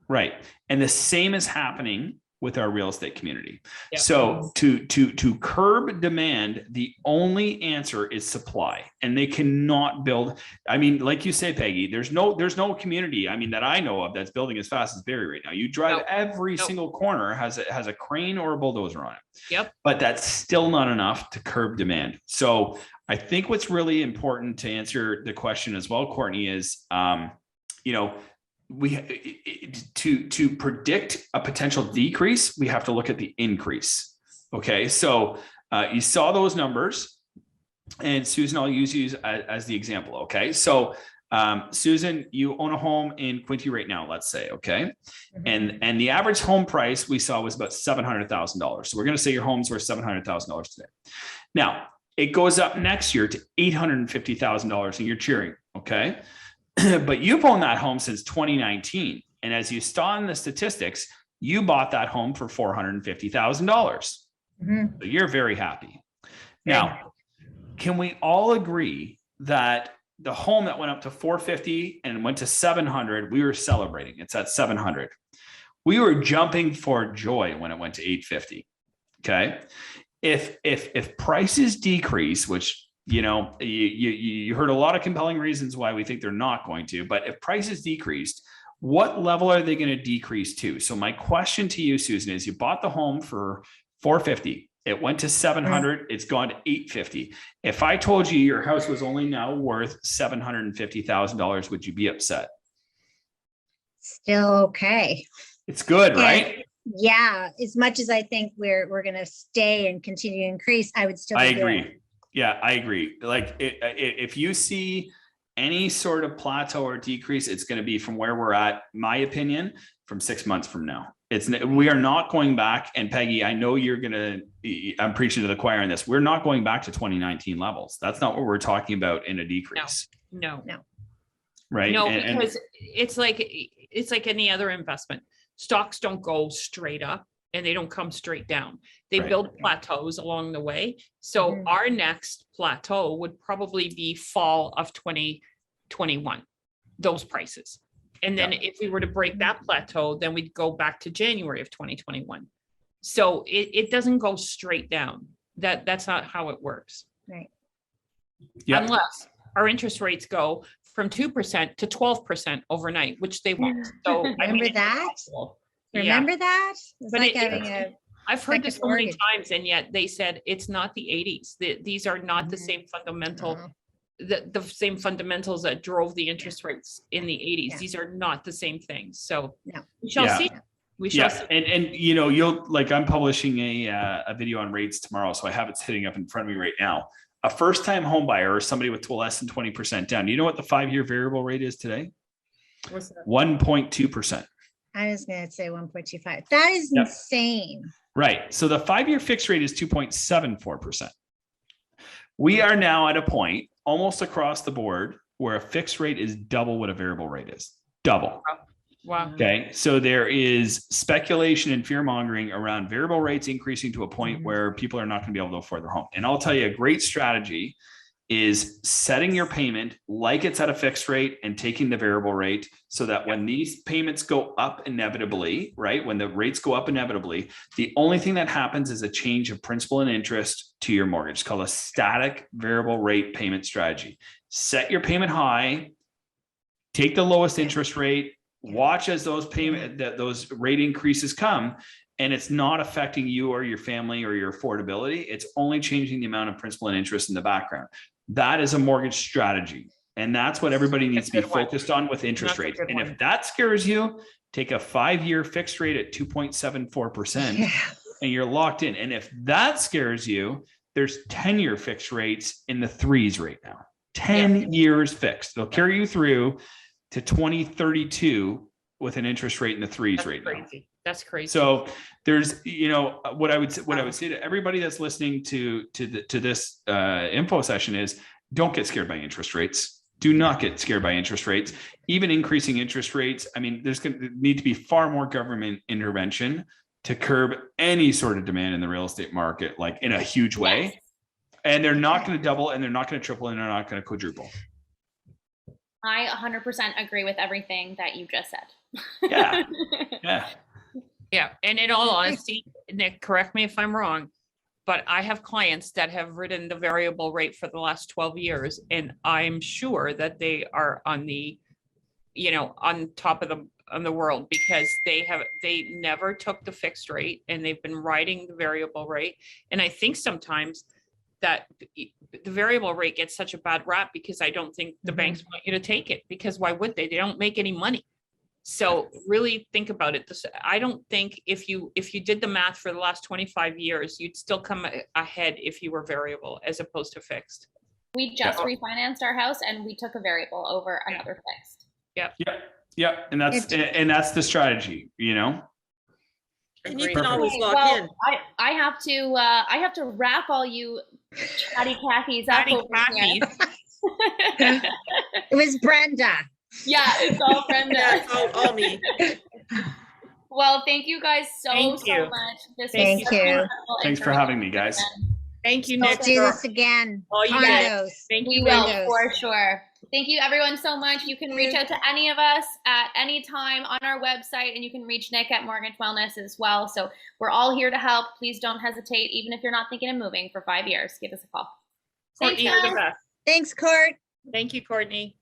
Right. And the same is happening with our real estate community. Yeah. So to curb demand, the only answer is supply, and they cannot build. I mean, like you say, Peggy, there's no community, I mean, that I know of that's building as fast as Barrie right now. You drive every single corner has a crane or a bulldozer on it. Yep. But that's still not enough to curb demand. So I think what's really important to answer the question as well, Courtney, is, you know, to predict a potential decrease, we have to look at the increase. Okay, so you saw those numbers, and Susan, I'll use you as the example. Okay, so Susan, you own a home in Quinte right now, let's say. Okay, and the average home price we saw was about $700,000. So we're going to say your home's worth $700,000 today. Now it goes up next year to $850,000, and you're cheering. Okay. But you've owned that home since 2019. And as you saw in the statistics, you bought that home for $450,000. So you're very happy. Now, can we all agree that the home that went up to 450 and went to 700, we were celebrating? It's at 700. We were jumping for joy when it went to 850. Okay. If prices decrease, which, you know, you heard a lot of compelling reasons why we think they're not going to, but if prices decreased, what level are they going to decrease to? So my question to you, Susan, is you bought the home for 450. It went to 700. It's gone to 850. If I told you your house was only now worth $750,000, would you be upset? Still okay. It's good, right? Yeah. As much as I think we're going to stay and continue to increase, I would still. I agree. Yeah, I agree. Like if you see any sort of plateau or decrease, it's going to be from where we're at, my opinion, from 6 months from now. We are not going back. And Peggy, I know I'm preaching to the choir on this. We're not going back to 2019 levels. That's not what we're talking about in a decrease. No. Right. No, because it's like any other investment. Stocks don't go straight up, and they don't come straight down. They build plateaus along the way. So our next plateau would probably be fall of 2021, those prices. And then if we were to break that plateau, then we'd go back to January of 2021. So it doesn't go straight down. That's not how it works. Right. Yeah. Unless our interest rates go from 2% to 12% overnight, which they won't. So Remember that? Remember that? It's But like having I've heard this so many mortgage. times, and yet they said it's not the 80s. These are not the same fundamental the same fundamentals that drove the interest rates in the 80s. Yeah. These are not the same things. So No. we shall Yeah. see. We shall Yeah, see. and you know, you'll like, I'm publishing a video on rates tomorrow, so I have it sitting up in front of me right now. A first-time home buyer or somebody with less than 20% down. You know what the 5-year variable rate is today? What's that? 1.2%. I was gonna say 1.25. That is Yep. insane. Right. So the 5-year fixed rate is 2.74%. We are now at a point almost across the board where a fixed rate is double what a variable rate is. Double. Wow. Okay. So there is speculation and fear mongering around variable rates increasing to a point where people are not going to be able to afford their home. And I'll tell you, a great strategy is setting your payment like it's at a fixed rate and taking the variable rate, so that when these payments go up inevitably, right? When the rates go up inevitably, the only thing that happens is a change of principal and interest to your mortgage. It's called a static variable rate payment strategy. Set your payment high, take the lowest interest rate, watch as those those rate increases come, and it's not affecting you or your family or your affordability. It's only changing the amount of principal and interest in the background. That is a mortgage strategy. And that's what everybody needs to be focused on with interest rates. And if that scares you, take a 5-year fixed rate at 2.74% and you're locked in. And if that scares you, there's 10-year fixed rates in the 3s right now. 10 years fixed. They'll carry you through to 2032 with an interest rate in the 3s That's right crazy. now. That's crazy. So there's, you know, what I would say to everybody that's listening to this info session is, don't get scared by interest rates. Do not get scared by interest rates. Even increasing interest rates, I mean, there's going to need to be far more government intervention to curb any sort of demand in the real estate market, like in a huge way. Yes. And they're not going to double, and they're not going to triple, and they're not going to quadruple. I 100% agree with everything that you just said. Yeah. Yeah. Yeah, and in all honesty, Nick, correct me if I'm wrong, but I have clients that have ridden the variable rate for the last 12 years, and I'm sure that they are on the, you know, on top of the world, because they never took the fixed rate and they've been riding the variable rate. And I think sometimes that the variable rate gets such a bad rap because I don't think the banks want you to take it, because why would they? They don't make any money. So really think about it. I don't think if you did the math for the last 25 years, you'd still come ahead if you were variable as opposed to fixed. We just refinanced our house and we took a variable over another fixed. Yeah. And that's the strategy, you know? And you Agreed. can always Okay, lock well, in. I have to wrap all you chatty Cathy's up Patty over Cathy. here. It was Brenda. Yeah, it's all Brenda. Yeah, it's all me. Well, thank you guys so Thank so you. much. This Thank was such you. incredible Thanks for having me, guys. information. Thank you, Let's Nick. Do for this again. all you guys. Condos. Thank We you. will, Windows. for sure. Thank you everyone so much. You can reach out to any of us at any time on our website, and you can reach Nick at Mortgage Wellness as well. So we're all here to help. Please don't hesitate. Even if you're not thinking of moving for 5 years, give us a call. Thanks, Courtney, you're the guys. best. Thanks, Court. Thank you, Courtney.